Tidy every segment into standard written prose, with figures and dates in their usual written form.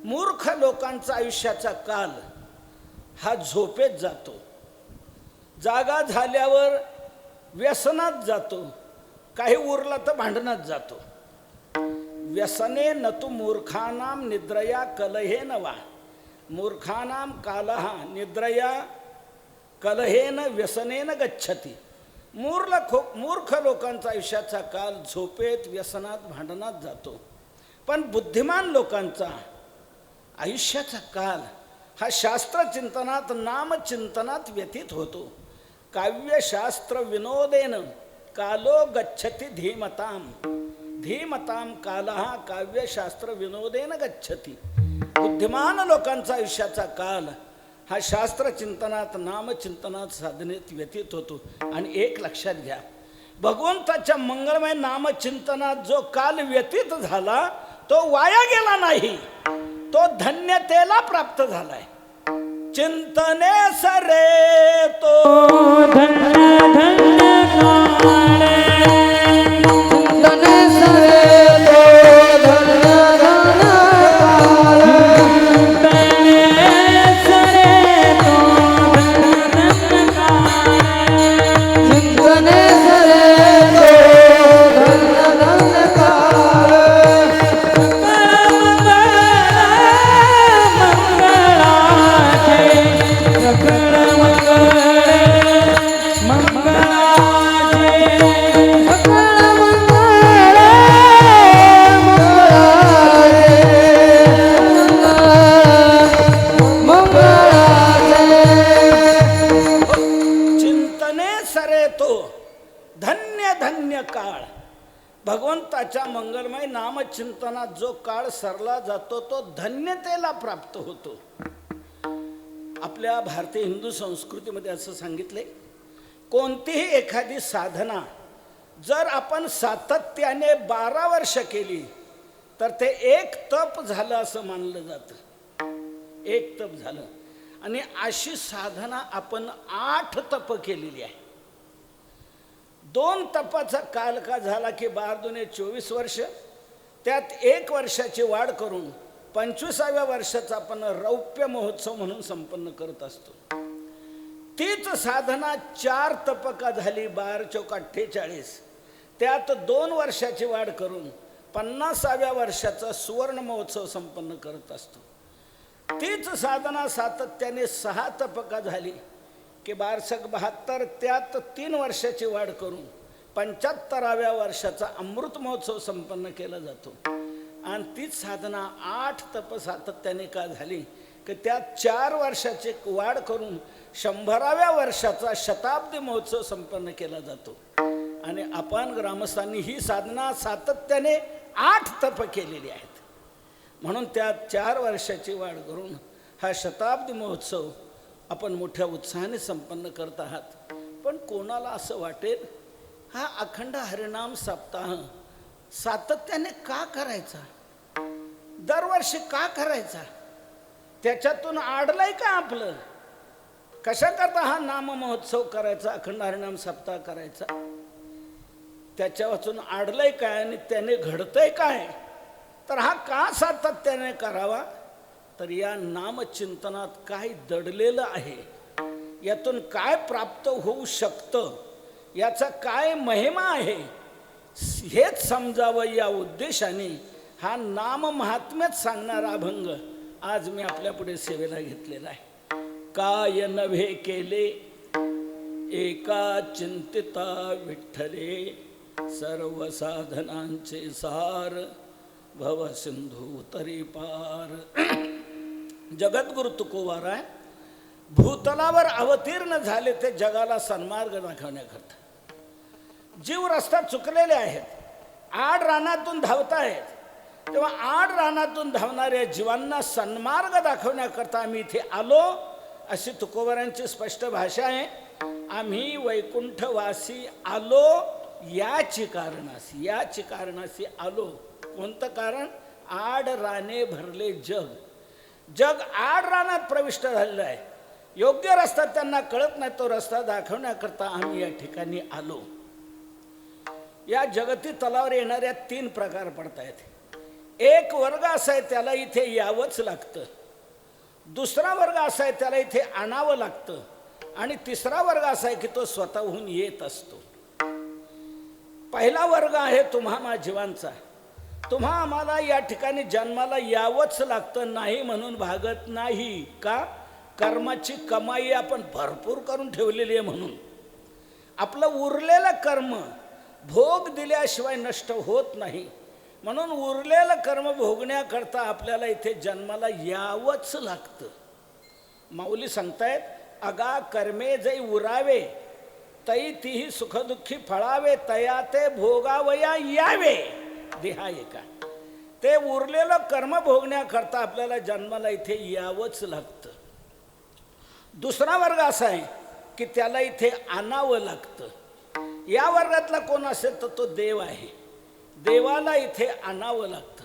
मूर्ख लोकांचा आयुष्याचा काल हा झोपेत जातो, जागा झाल्यावर व्यसनात जातो, काही उरला तर भांडणात जातो. व्यसने न तु मूर्खानाम निद्रया कलहेन वा. मूर्खानाम कालः निद्रया कलहेन व्यसनेन गच्छति. मूर्ख लोकांचा आयुष्याचा काल झोपेत, व्यसनात, भांडणात जातो. पण बुद्धिमान लोकांचा आयुष्याचा काल हा शास्त्रचिंतनात, नामचिंतनात व्यतीत होतो. काव्यशास्त्र विनोदेन कालो गच्छति धीमताम. धीमताम कालः काव्यशास्त्र विनोदेन गच्छति. बुद्धिमान लोकांचा आयुष्याचा काल हा शास्त्रचिंतनात, नामचिंतनात, साधनेत व्यतीत होतो. आणि एक लक्षात घ्या, भगवंताच्या मंगळमय नामचिंतनात जो काल व्यतीत झाला तो वाया गेला नाही, तो धन्यतेला प्राप्त झालाय. चिंतने सरे तो धन्य धन्य काळे. चिंतने सरे तो धन्य धन्य काळे. चिंतने सरे तो धन्य धन्य काळे. काळ. भगवंताच्या मंगलमय नामचिंतनात जो काळ सरला जातो तो धन्यतेला प्राप्त होतो. आपल्या भारतीय हिंदू संस्कृतीमध्ये असं सांगितले, कोणतीही एखादी साधना जर आपण सातत्याने 12 वर्ष केली तर ते एक तप झालं असं मानलं जातं. एक तप झालं. आणि अशी साधना आपण 8 तप केलेली आहे. 2 तपाचा काल का झाला की 12 दुने 24 वर्ष, त्यात 1 वर्षाची वाढ करून 25व्या वर्षाचा आपण रौप्य महोत्सव म्हणून संपन्न करत असतो. तीच साधना 4 तपका झाली, 12 चौक 48, त्यात 2 वर्षाची वाढ करून 50व्या वर्षाचा सुवर्ण महोत्सव संपन्न करत असतो. तीच साधना सातत्याने 6 तपका झाली की 1272, त्यात 3 वर्षाची वाढ करून 75व्या वर्षाचा अमृत महोत्सव संपन्न केला जातो. आणि तीच साधना 8 तप सातत्याने का झाली की त्यात 4 वर्षाची वाढ करून 100व्या वर्षाचा शताब्दी महोत्सव संपन्न केला जातो. आणि आपण ग्रामस्थांनी ही साधना सातत्याने 8 तप केलेली आहेत. म्हणून त्यात 4 वर्षाची वाढ करून हा शताब्दी महोत्सव आपण मोठ्या उत्साहाने संपन्न करत आहात. पण कोणाला असं वाटेल, हा अखंड हरिनाम सप्ताह सातत्याने का करायचा, दरवर्षी का करायचा, त्याच्यातून आडलंय का आपलं, कशा करता हा नाम महोत्सव करायचा, अखंड हरिनाम सप्ताह करायचा, त्याच्या वाचून आडलंय काय आणि त्याने घडतंय काय, तर हा का सातत्याने करावा, तर या नामचिंतनात काय दडलेलं आहे, यातून काय प्राप्त होऊ शकतं, याचा काय महिमा आहे, हेच समजावं या उद्देशाने हा नाम महात्म्यच सांगणारा अभंग आज मी आपल्या पुढे सेवेला घेतलेला आहे. काय नव्हे केले एका चिंतिता विठ्ठले, सर्व साधनांचे सार भव सिंधू तरी पार. जगद्गुरु तुकोबार आहे, भूतलावर अवतीर्ण झाले ते जगाला सन्मार्ग दाखवण्याकरता. जीव रस्ता चुकलेले आहेत, आड रानातून धावतायत, तेव्हा आड रानातून धावणाऱ्या जीवांना सन्मार्ग दाखवण्याकरता आम्ही इथे आलो, अशी तुकोबारांची स्पष्ट भाषा आहे. आम्ही वैकुंठवासी आलो याची कारणासी आलो. कोणतं कारण? आड राने भरले जग. जग आड रानात प्रविष्ट झालेलं आहे. योग्य रस्ता त्यांना कळत नाही, तो रस्ता दाखवण्याकरता आम्ही या ठिकाणी आलो. या जगती तलावर येणाऱ्या 3 प्रकार पडत आहेत. एक वर्ग असा आहे त्याला इथे यावंच लागतं, दुसरा वर्ग असा आहे त्याला इथे आणावं लागतं, आणि तिसरा वर्ग असा आहे की तो स्वतःहून येत असतो. पहिला वर्ग आहे तुम्हा जीवांचा. तुम्हा आम्हाला या ठिकाणी जन्माला यावंच लागतं, नाही म्हणून भागत नाही. का? कर्माची कमाई आपण भरपूर करून ठेवलेली आहे म्हणून. आपलं उरलेलं कर्म भोग दिल्याशिवाय नष्ट होत नाही, म्हणून उरलेलं कर्म भोगण्याकरता आपल्याला इथे जन्माला यावंच लागतं. माऊली सांगतायत, अगा कर्मे जै उरावे तै तीही सुखदुःखी फळावे, तया ते भोगावया यावे देहा एका. ते उरलेलं कर्म भोगण्याकरता आपल्याला जन्माला इथे यावंच लागतं. दुसरा वर्ग असा आहे की त्याला इथे आणावं लागतं. या वर्गातला कोण असेल तर तो देव आहे. देवाला इथे आणावं लागतं.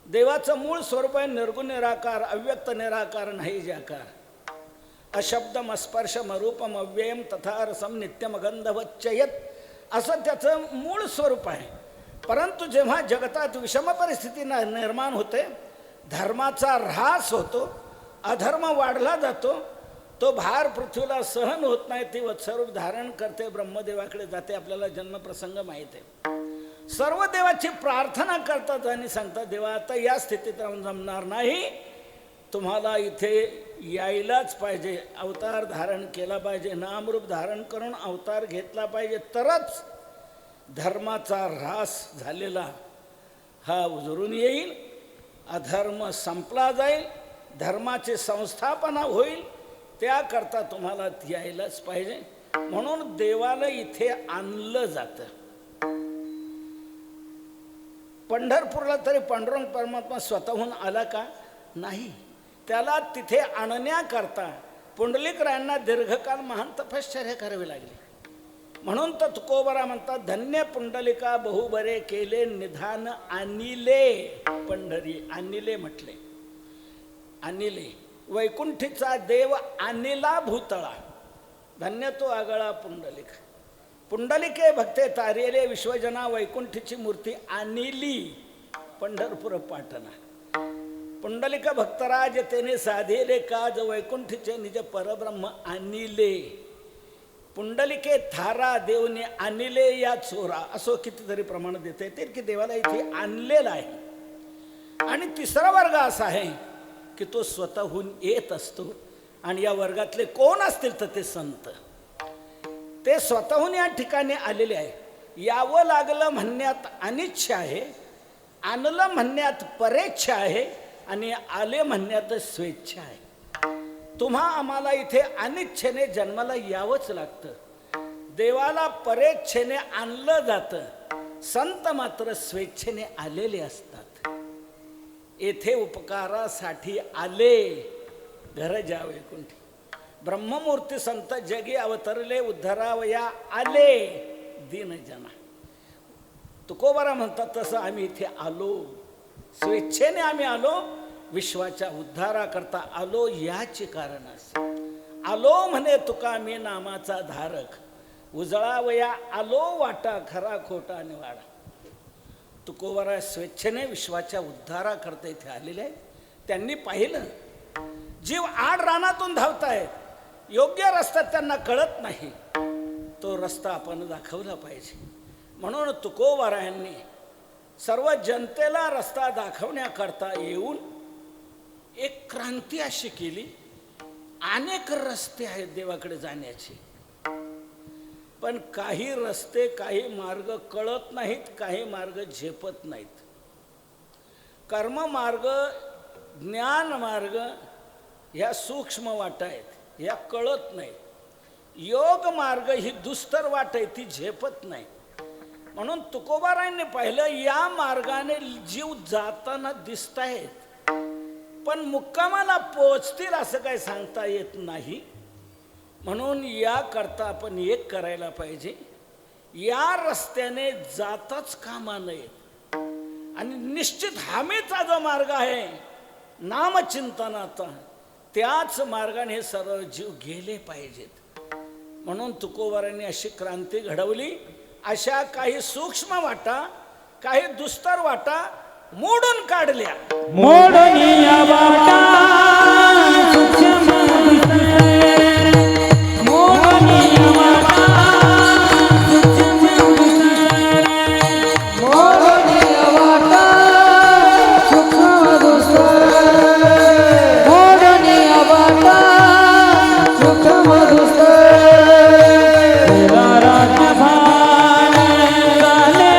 देवाचं मूळ स्वरूप आहे निर्गुण निराकार, अव्यक्त निराकार, नाही जाकार. अशब्दम स्पर्शम रूपम अव्ययम तथा रसम नित्यम गंधवच्चयत, असं त्याचं मूळ स्वरूप आहे. परंतु जेव्हा जगतात विषम परिस्थिती निर्माण होते, धर्माचा ऱ्हास होतो, अधर्म वाढला जातो, तो भार पृथ्वीला सहन होत नाही, ती वत्सरूप धारण करते, ब्रह्मदेवाकडे जाते. आपल्याला जन्मप्रसंग माहीत आहे. सर्व देवाची प्रार्थना करतात आणि सांगतात, देवा आता या स्थितीत राहून जमणार नाही, तुम्हाला इथे यायलाच पाहिजे, अवतार धारण केला पाहिजे, नामरूप धारण करून अवतार घेतला पाहिजे, तरच धर्माचा ऱ्हास झालेला हा उजळून येईल, अधर्म संपला जाईल, धर्माची संस्थापना होईल. त्याकरता तुम्हाला यायलाच पाहिजे, म्हणून देवाला इथे आणलं जातं. पंढरपूरला तरी पांडुरंग परमात्मा स्वतःहून आला का? नाही. त्याला तिथे आणण्याकरता पुंडलिकरायांना दीर्घकाल महान तपश्चर्या करावी लागली. म्हणून तर तुकोबरा म्हणतात, धन्य पुंडलिका बहुबरे केले निधान आणिले पंढरी. आणिले म्हटले, आणिले. वैकुंठीचा देव आणिला भूतळा, धन्य तो आगळा पुंडलिक. पुंडलिके भक्ते तारेले विश्वजना, वैकुंठीची मूर्ती आणिली पंढरपूर पाटणा. पुंडलिक भक्तराज तेने साधेले काज, वैकुंठीचे निज परब्रह्म आणिले. पुंडलिके थारा देवने आणिले या चोरा, असं कितीतरी प्रमाण देता येते की देवाला इथे आणलेला आहे. आणि तिसरा वर्ग असा आहे की तो स्वतःहून येत असतो. आणि या वर्गातले कोण असतील तर ते संत, ते स्वतःहून या ठिकाणी आलेले आहे. यावं लागलं म्हणण्यात अनिच्छा आहे, आणलं म्हणण्यात परेच्छा आहे, आणि आले म्हणण्यात स्वेच्छा आहे. तुम्हा आम्हाला इथे अनिच्छेने जन्माला यावंच लागतं. देवाला परेच्छेने आणलं जातं, संत मात्र स्वेच्छेने आलेले असतात. येथे उपकारासाठी आले, घर जा वैकुंठी. ब्रह्ममूर्ती संत जगी अवतरले, उद्धरावया आले दीनजना. तुकोबारा म्हणतात तसं आम्ही इथे आलो, स्वेच्छेने आम्ही आलो, विश्वाच्या उद्धाराकरता आलो. याचे कारण असे, आलो म्हणे तुका मी नामाचा धारक, उजळावया आलो वाटा, खरा खोटा निवाडा. तुकोबारा स्वेच्छेने विश्वाच्या उद्धाराकरता इथे आलेले आहेत. त्यांनी पाहिलं जीव आड रानातून धावतायत, योग्य रस्ता त्यांना कळत नाही, तो रस्ता आपण दाखवला पाहिजे. म्हणून तुकोबारायांनी सर्व जनतेला रस्ता दाखवण्याकरता येऊन एक क्रांती अशी केली. अनेक रस्ते आहेत देवाकडे जाण्याचे, पण काही रस्ते, काही मार्ग कळत नाहीत, काही मार्ग झेपत नाहीत. कर्म मार्ग, ज्ञान मार्ग ह्या सूक्ष्म वाटा आहेत, ह्या कळत नाहीत. योग मार्ग ही दुस्तर वाट आहे, ती झेपत नाही. म्हणून तुकोबारायांनी पाहिलं या मार्गाने जीव जाताना दिसत आहेत, पण मुक्कामाला पोचतील असं काही सांगता येत नाही. म्हणून याकरता आपण एक करायला पाहिजे, या रस्त्याने जाताच कामा नये. आणि निश्चित हमीचा जो मार्ग आहे नामचिंतनाचा, त्याच मार्गाने सर्व जीव गेले पाहिजेत. म्हणून तुकोबारांनी अशी क्रांती घडवली. अशा काही सूक्ष्म वाटा, काही दुस्तर वाटा मोडून काढल्या. मोडनिया वाटा सूक्ष्म दिसते मोडनिया वाटा सूक्ष्म दिसते मोडनिया वाटा सूक्ष्म दिसते मोडनिया वाटा सूक्ष्म दिसते राजभान झाले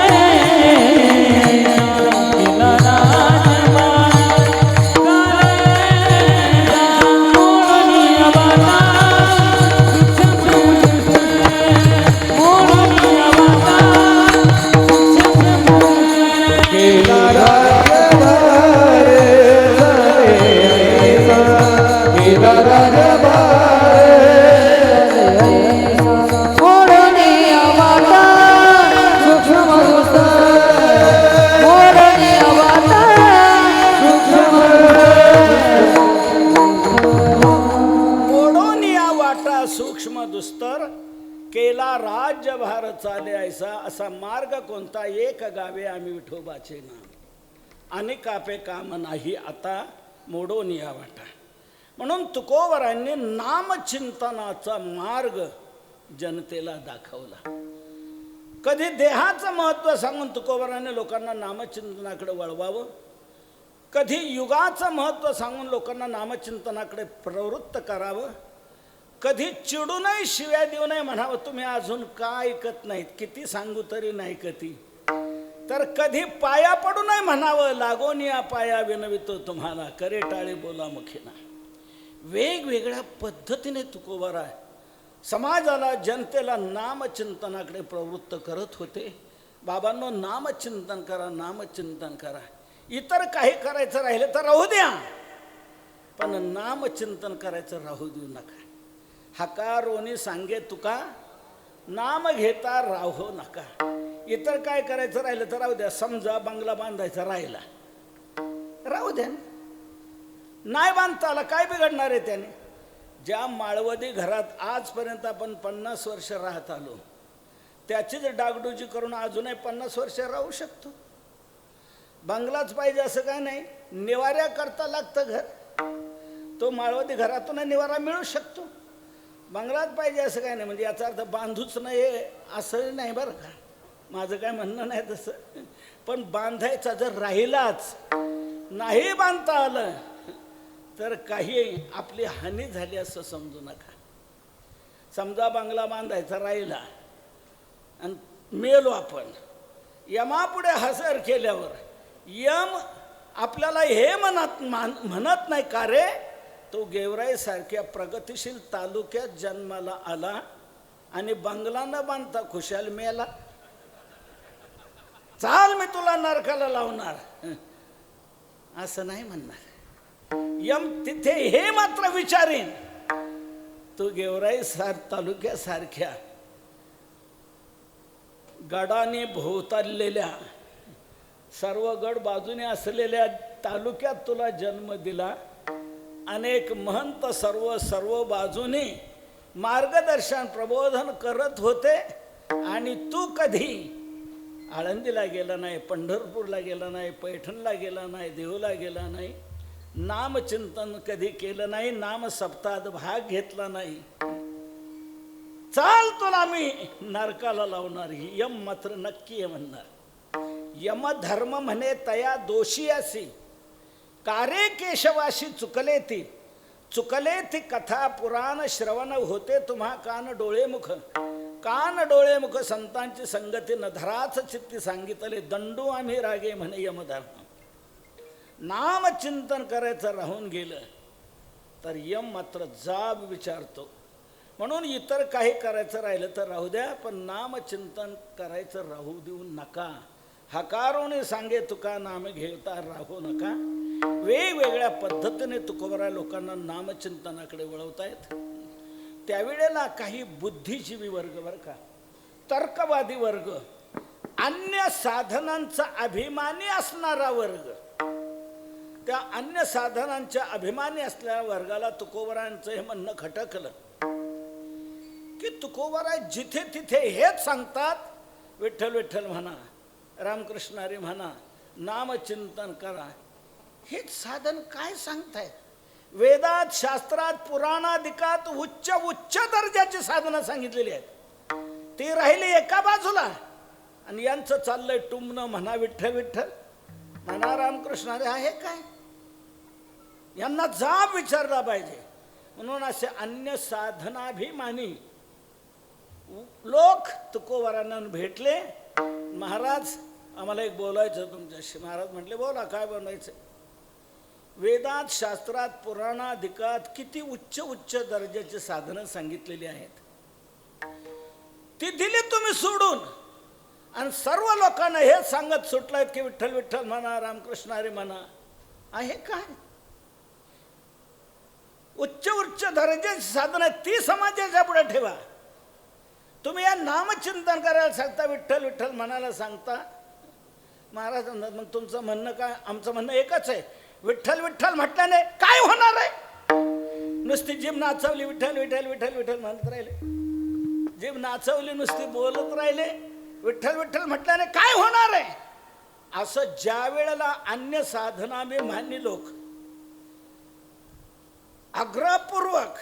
सूक्ष्म दुस्तर केला राज्यभार चाले ऐसा. असा मार्ग कोणता एक गावे आम्ही विठोबाचे नाम आणि कापे काम नाही आता मोडून या वाटा. म्हणून तुकोबरांनी नामचिंतनाचा मार्ग जनतेला दाखवला. कधी देहाचं महत्त्व सांगून तुकोबरांनी लोकांना नामचिंतनाकडे वळवावं, कधी युगाचं महत्त्व सांगून लोकांना नामचिंतनाकडे प्रवृत्त करावं, कधी चिडू नये शिव्या देऊ नये म्हणावं तुम्ही अजून का ऐकत नाहीत, किती सांगू तरी नाही कधी. तर कधी पाया पडू नये म्हणावं लागून या पाया विनवितो तुम्हाला करे टाळे बोला मुखीना. वेगवेगळ्या पद्धतीने तुकोबारा समाजाला जनतेला नामचिंतनाकडे प्रवृत्त करत होते. बाबांनो नामचिंतन करा, नामचिंतन करा. इतर काही करायचं राहिलं तर राहू द्या, पण नामचिंतन करायचं राहू देऊ नका. हकारोनी सांगे तुका नाम घेता राहू नका. इतर काय करायचं राहिलं तर राहू द्या. समजा बंगला बांधायचा राहिला, राहू द्या, नाही बांधता आला काय बिघडणार आहे त्याने. ज्या माळवदी घरात आजपर्यंत आपण 50 वर्ष राहत आलो त्याचीच डागडुजी करून अजूनही 50 वर्ष राहू शकतो. बंगलाच पाहिजे असं काय नाही, निवाऱ्या करता लागतं घर. तो माळवदी घरातून निवारा मिळू शकतो. बंगलाच पाहिजे असं काय नाही म्हणजे याचा अर्थ बांधूच नाही असं नाही बरं का, माझं काय म्हणणं नाही तसं. पण बांधायचा जर राहिलाच, नाही बांधता आलं तर काही आपली हानी झाली असं समजू नका. समजा बंगला बांधायचा राहिला आणि मेलो आपण, यमापुढे हजर केल्यावर यम आपल्याला हे म्हणत नाही का रे तो गेवराई सारख्या प्रगतिशील तालुक्यात जन्माला आला आणि बंगला न बांधता खुशाल मेला, चाल मी तुला नरकाला लावणार, असं नाही म्हणणार. यम तिथे हे मात्र विचारेन, तू गेवराई तालुक्यासारख्या गडाने भोवताललेल्या सर्व गड बाजूने असलेल्या तालुक्यात तुला जन्म दिला. अनेक महंत सर्व बाजूने मार्गदर्शन प्रबोधन करत होते आणि तू कधी आळंदीला गेला नाही, पंढरपूरला गेला नाही, पैठणला गेला नाही, देऊला गेला नाही, नामचिंतन कधी केलं नाही, नाम सप्ताहात भाग घेतला नाही. चाल तुला मी नरकाला लावणार. यम मात्र नक्की आहे म्हणणार. यम धर्म म्हणे तया दोषी असी कारे केशवाशी चुकले ती कथा पुराण श्रवण होते तुम्हा कान डोळे मुख संतांची संगती न धराच चित्ती सांगितले दंडू आम्ही रागे म्हणे यमधर्म. नाम चिंतन करायचं राहून गेलं तर यम मात्र जाब विचारतो. म्हणून इतर काही करायचं राहिलं तर राहू द्या, पण नामचिंतन करायचं राहू देऊ नका. हकारोने सांगे तुका नाम घेता राहू नका. वेगवेगळ्या पद्धतीने तुकोबरा लोकांना नामचिंतनाकडे वळवतायत. त्यावेळेला काही बुद्धिजीवी वर्ग बरं का, तर्कवादी वर्ग, अन्य साधनांचा अभिमानी असणारा वर्ग, त्या अन्य साधनांच्या अभिमानी असलेल्या वर्गाला तुकोबरांचं हे म्हणणं खटकलं की तुकोबरा जिथे तिथे हेच सांगतात, विठ्ठल विठ्ठल म्हणा, रामकृष्ण हरी म्हणा, नामचिंतन करा. हेच साधन काय सांगताय? वेदात, शास्त्रात, पुराणादिकात उच्च उच्च दर्जाची साधनं सांगितलेली आहेत. ती राहिली एका बाजूला आणि यांचं चाललंय टुमणं, म्हणा विठ्ठल विठ्ठल, म्हणा रामकृष्ण हरी. आहे काय? यांना जाब विचारला पाहिजे. म्हणून असे अन्य साधनाभिमानी लोक तुकोबारांना भेटले. महाराज, आम्हाला एक बोलायचं तुमच्याशी. महाराज म्हटले, बोला, काय बोलायचं? वेदात, शास्त्रात, पुराणादिकात किती उच्च उच्च दर्जाची साधनं सांगितलेली आहेत. ती दिली तुम्ही सोडून आणि सर्व लोकांना हे सांगत सुटलायत की विठ्ठल विठ्ठल म्हणा, रामकृष्ण हरी म्हणा. आहे काय? उच्च उच्च दर्जाची साधनं ती समाजाच्या पुढे ठेवा. तुम्ही या नामचिंतन करायला सांगता, विठ्ठल विठ्ठल म्हणायला सांगता. महाराज म्हणतात, मग तुमचं म्हणणं काय? आमचं म्हणणं एकच आहे, विठ्ठल विठ्ठल म्हटल्याने काय होणार आहे? नुसती जीभ नाचवली, विठ्ठल विठ्ठल विठ्ठल विठ्ठल म्हणत राहिले. जीभ नाचवली, नुसती बोलत राहिले, विठ्ठल विठ्ठल म्हटल्याने काय होणार आहे? असं ज्या वेळेला अन्य साधनाभिमानी लोक आग्रहपूर्वक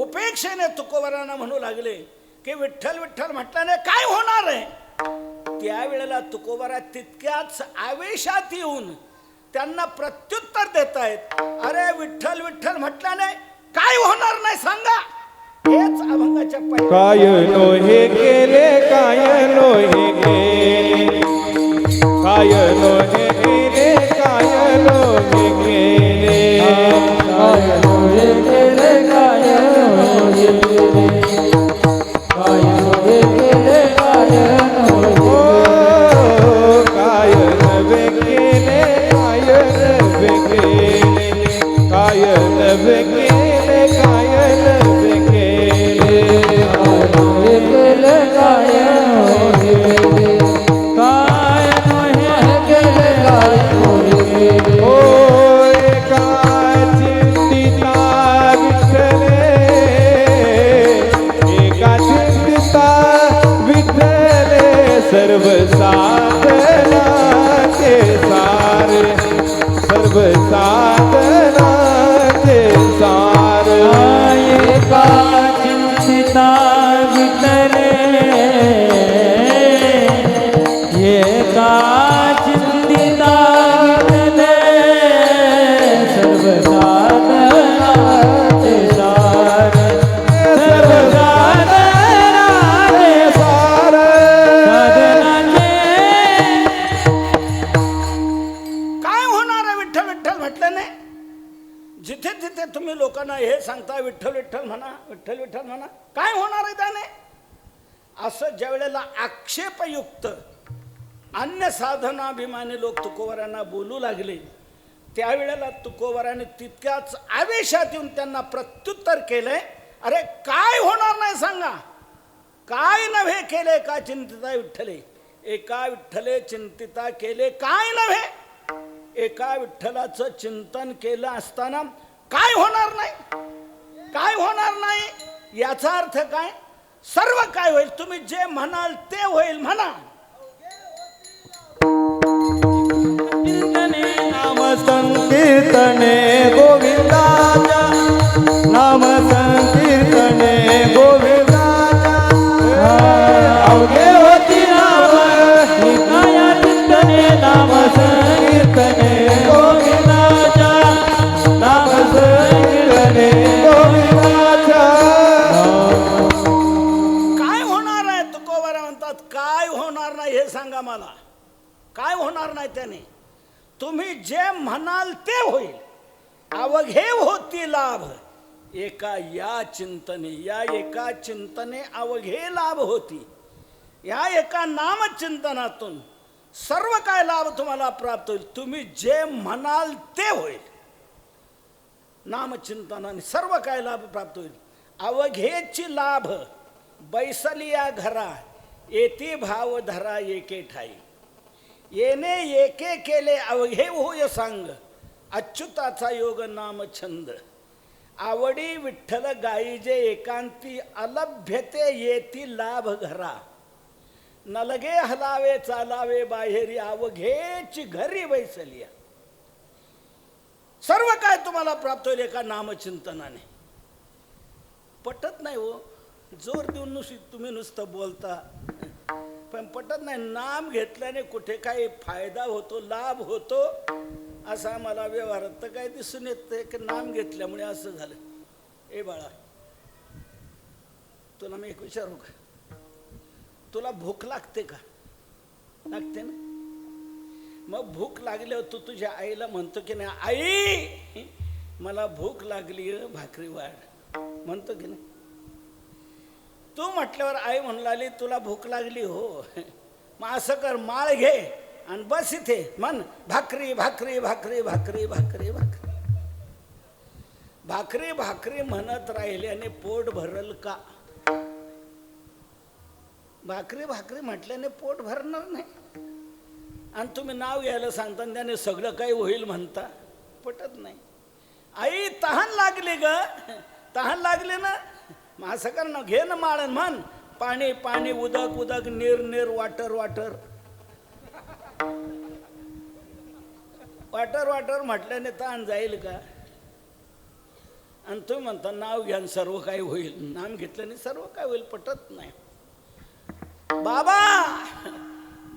उपेक्षेने तुकोबारांना म्हणू लागले की विठ्ठल विठ्ठल म्हटल्याने काय होणार आहे, त्यावेळेला तुकोबारा तितक्याच आवेशात येऊन त्यांना प्रत्युत्तर देतायत. अरे विठ्ठल विठ्ठल म्हटल्याने काय होणार नाही सांगा. हेच अभंगाच्या काय नो हे केले, काय नो हे केले, काय नो हे केले, काय नो हे केले, काय नो हे केले, काय नो हे केले, काय नो हे केले, काय नो हे केले, काय नवे केले, काय नवे केले, काय नवे केले, काय नवे केले, काय नो हे केले, काय नो हे केले, काय नो हे केले. ओ एका चिंतिता विठ्ठले, एका चिंतिता विठ्ठले, सर्व साधनाचे सारे, सर्व साधनाचे सार. एका चिंतिता विठ्ठले, एका चिंतिता विठ्ठले, सर्व साधनाचे सार, सर्व साधनाचे सार. साधनाचे. काय होणार आहे विठ्ठल विठ्ठल म्हटल्याने? जिथे जिथे तुम्ही लोकांना हे सांगता विठ्ठल विठ्ठल म्हणा, विठ्ठल विठ्ठल म्हणा, काय होणार आहे त्याने? असं ज्या वेळेला आक्षेपयुक्त अन्य साधनाभिमानी लोक तुकोबारांना बोलू लागले, त्यावेळेला तुकोबाराने तितक्याच आवेशात येऊन त्यांना प्रत्युत्तर केलंय. अरे काय होणार नाही सांगा. काय नव्हे केले का चिंतिता विठ्ठले, एका विठ्ठले चिंतिता केले काय नव्हे. एका विठ्ठलाचं चिंतन केलं असताना काय होणार नाही, काय होणार नाही. याचा अर्थ काय? सर्व काय होईल, तुम्ही जे म्हणाल ते होईल म्हणा. चिंतने नाम संकीर्तने गोविंदाच्या, नाम संकीर्तने गोविंदाच्या, अवघे होती नाम एकाया चिंतने नाम संकीर्तने गोविंदाच्या, नाम संकीर्तने गोविंदाच्या. काय होणार आहे? तुकोबारा म्हणतात काय होणार नाही हे सांगा मला. काय होणार नाही त्याने? तुम्ही जे म्हणाल ते होईल. अवघे होती लाभ एका या चिंतने, या एका चिंतने अवघे लाभ होती. या एका नामचिंतनातून सर्व काय लाभ तुम्हाला प्राप्त होईल. तुम्ही जे म्हणाल ते होईल. नामचिंतनाने सर्व काय लाभ प्राप्त होईल. अवघेची लाभ बैसलिया घरा, येती भाव धरा एके ठाई, येणे एके केले अवघे होय सांग, अच्युताचा योग नाम छंद, आवडी विठ्ठल गायीजे एकांती, अलभ्यते येती लाभ घरा, नलगे हलावे चालावे बाहेरी अवघेची घरी बैसलिया. सर्व काय तुम्हाला प्राप्त होईल एका नामचिंतनाने. पटत नाही हो, जोर देऊन तुम्ही नुसतं बोलता पण पटत नाही. नाम घेतल्याने कुठे काही फायदा होतो, लाभ होतो असं आम्हाला व्यवहारात तर काय दिसून येतं की नाम घेतल्यामुळे असं झालं. ए बाळा, तुला मी एक विचारू का? तुला भूक लागते का? लागते ना. मग भूक लागल्यावर तू तुझ्या आईला म्हणतो की नाही, आई मला भूक लागली, भाकरी वाढ, म्हणतो की नाही? तू म्हटल्यावर आई म्हणू लागली तुला भूक लागली हो, मग असं कर, माळ घे आणि बस इथे, म्हण भाकरी भाकरी भाकरी भाकरी भाकरी भाकरी भाकरी भाकरी म्हणत राहिल्याने पोट भरल का? भाकरी भाकरी म्हटल्याने पोट भरणार नाही. आणि तुम्ही नाव घ्यायला सांगता त्याने सगळं काही होईल म्हणता, पटत नाही. आई तहान लागली ग, तहान लागली ना, मग असं कर ना, घे ना माळ, म्हण पाणी पाणी उदक उदक नीर नीर वाटर वाटर वाटर वाटर म्हटल्याने तहान जाईल का? आणि तुम्ही म्हणता नाव घ्या सर्व काही होईल. नाम घेतल्याने सर्व काय होईल, पटत नाही. बाबा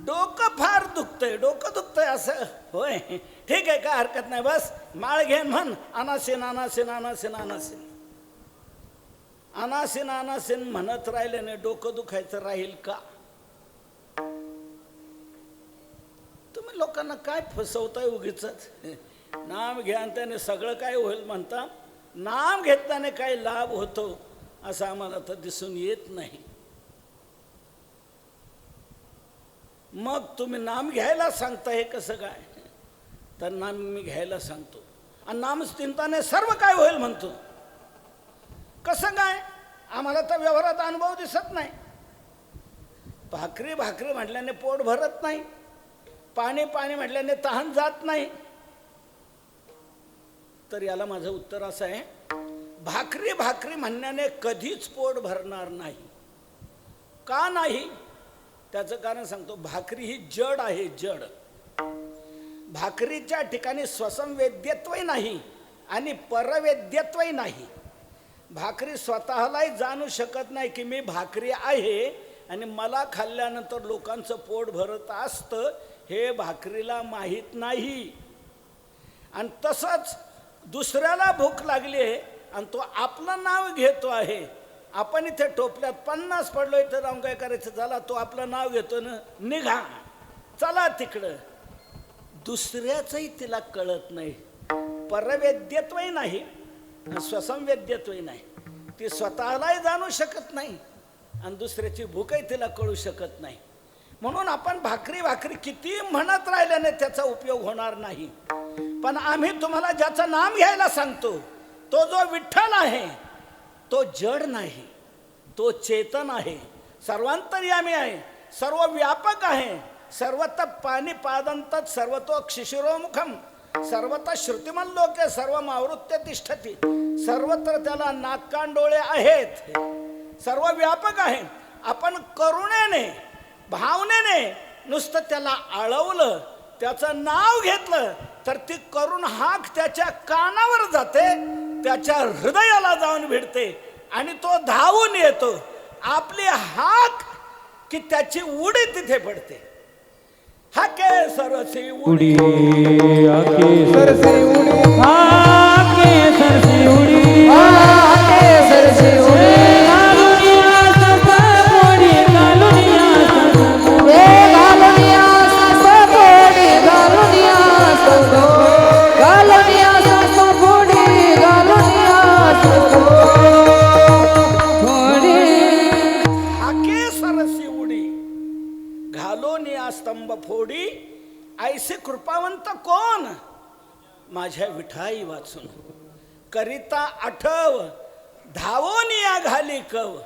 डोकं फार दुखतंय, डोकं दुखतंय असं होय, ठीक आहे, काय हरकत नाही, बस माळ घेन म्हण अनासीन अनासीन अनासीन अनासीन अनासीन अनासीन म्हणत राहिल्याने डोकं दुखायचं राहील का? तुम्ही लोकांना काय फसवताय उगीच. नाम घ्या आणि त्याने सगळं काय होईल म्हणता, नाम घेतल्याने काय लाभ होतो असं आम्हाला तर दिसून येत नाही. मग तुम्ही नाम घ्यायला सांगता, हे कसं काय? तर नाम मी घ्यायला सांगतो आणि नामचिंतनाने सर्व काय होईल म्हणतो. कसं काय? आम्हाला तर व्यवहारात अनुभव दिसत नाही. भाकरी भाकरी म्हटल्याने पोट भरत नाही, पाणी पाणी म्हटल्याने तहान जात नाही. तर याला माझं उत्तर असं आहे, भाकरी भाकरी म्हणण्याने कधीच पोट भरणार नाही. का नाही? त्याचं कारण सांगतो. भाकरी ही जड आहे, जड. भाकरीच्या ठिकाणी स्वसंवेद्यत्वही नाही आणि परवेद्यत्वही नाही. भाकरी स्वतःलाही जाणू शकत नाही की मी भाकरी आहे आणि मला खाल्ल्यानंतर लोकांचं पोट भरत असतं हे भाकरीला माहीत नाही. आणि तसंच दुसऱ्याला भूक लागली आहे आणि तो आपलं नाव घेतो आहे. आपण इथे टोपल्यात 50 पडलो, इथं जाऊन काय करायचं, झाला तो आपलं नाव घेतो ना, निघा चला तिकडं. दुसऱ्याचंही तिला कळत नाही. परवेद्यत्वही नाही, स्वसंवेद्यत्वही नाही. ती स्वतःलाही जाणू शकत नाही आणि दुसऱ्याची भूकही तिला कळू शकत नाही. म्हणून आपण भाकरी भाकरी किती म्हणत राहिल्याने त्याचा उपयोग होणार नाही. पण आम्ही तुम्हाला ज्याचं नाम घ्यायला सांगतो तो जो विठ्ठल आहे तो जड नाही, तो चेतन आहे, सर्वांतर्यामी आहे, सर्व व्यापक आहे. सर्वत्र पाणिपादंतत् सर्वतो क्षिशिरोमुखम सर्वत्र श्रुतिमन लोके सर्व आवृत्य तिष्ठती. सर्वत्र त्याला नाकांडोळे आहेत, सर्व व्यापक आहे. आपण करुणेने भावनेने नुसतं त्याला आळवलं, त्याचं नाव घेतलं तर ती करुण हाक त्याच्या कानावर जाते, त्याच्या हृदयाला जाऊन भिडते आणि तो धावून येतो. आपली हाक की त्याची उडी तिथे पडते. हाके सरसी उडी, आके सरसी उडी, आके सरसी उडी, आके सरसी उडी, गालुनिया ससपोडी, गालुनिया ससपोडी, गालुनिया ससपोडी, गालुनिया ससपोडी, गालुनिया ससपोडी, गालुनिया ससपोडी. हाके सरसी उडी घालून या स्तंभ फोडी. ऐसे कृपावंत कोण? माझ्या विठाई वाचून करिता आठव धावून या घाली कव.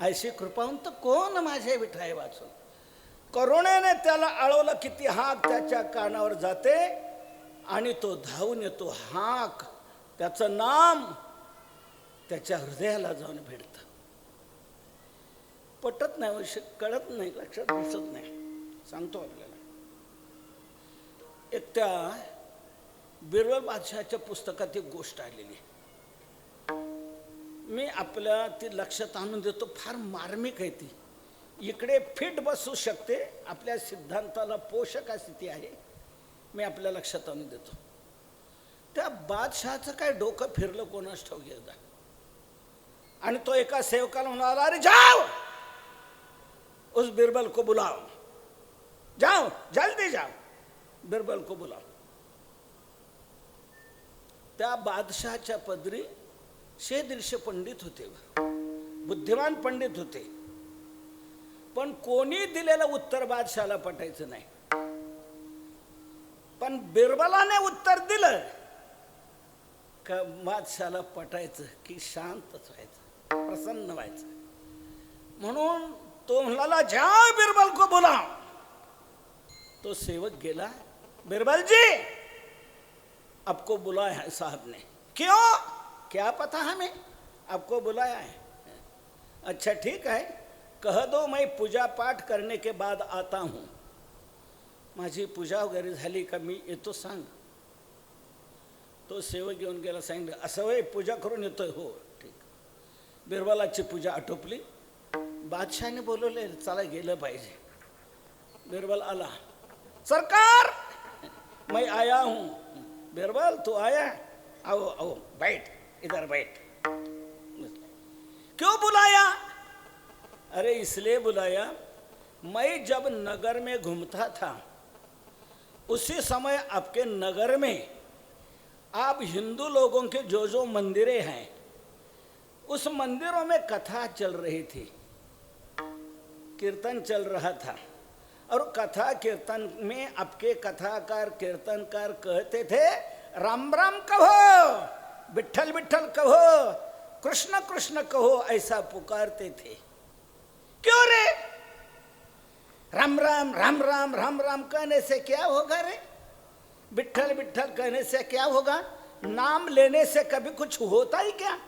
ऐसे कृपावंत कोण? माझ्या विठाई वाचून. करुणेने त्याला आळवलं किती हाक त्याच्या कानावर जाते आणि तो धावून येतो. हाक त्याचं नाम त्याच्या हृदयाला जाऊन भिडतं. पटत नाही, कळत नाही, लक्षात दिसत नाही. सांगतो आपल्याला. एक त्या बिरबल बादशहाच्या पुस्तकात एक गोष्ट आलेली आहे. मी आपल्या ती लक्षात आणून देतो. फार मार्मिक आहे ती. इकडे फिट बसू शकते, आपल्या सिद्धांताला पोषक अशी ती आहे. मी आपल्या लक्षात आणून देतो. त्या बादशहाचं काय डोकं फिरलं कोणास ठाऊक एकदा, आणि तो एका सेवकाला म्हणाला, अरे जाओ उस बिरबल को बुलाओ, जाओ जल्दी जाओ, बिरबल को बुलाओ. त्या बादशहाच्या पदरी 150 पंडित होते, बुद्धिमान पंडित होते, पण कोणी दिलेलं उत्तर बादशहाला पटायचं नाही. पण बिरबलाने उत्तर दिलं का बादशाला पटायचं, की शांतच व्हायचं, प्रसन्न व्हायचं. म्हणून तो म्हणाला, जाओ बिरबल को बुलाओ. तो सेवक गेला, बिरबल जी आपको बुलाया है साहब ने. क्यों? क्या पता हमें, आपको बुलाया है. अच्छा ठीक है, कह दो मैं पूजा पाठ करने के बाद आता हूं. माझी पूजा वगैरे झाली का मी येतो सांग. तो सेवक घेऊन गेला, सांगितलं असं होय, पूजा करून येतोय. हो ठीक. बिरबलाची पूजा आटोपली. बादशाहने बोलवले, चला गेलं पाहिजे. बिरबल आला, सरकार मैं आया हूं. बिरबल तू आया, आओ आओ बैठ, इधर बैठ. क्यों बुलाया? अरे इसलिए बुलाया, मैं जब नगर में घूमता था उसी समय आपके नगर में आप हिंदू लोगों के जो जो मंदिरें हैं उस मंदिरों में कथा चल रही थी, कीर्तन चल रहा था. और कथा कीर्तन में आपके कथाकार कीर्तनकार कहते थे, राम राम कहो, विठ्ठल विठ्ठल कहो, कृष्ण कृष्ण कहो, ऐसा पुकारते थे. क्यों रे? राम राम राम राम राम राम कहने से क्या होगा रे? विठ्ठल विठ्ठल कहने से क्या होगा? नाम लेने से कभी कुछ होता ही क्या?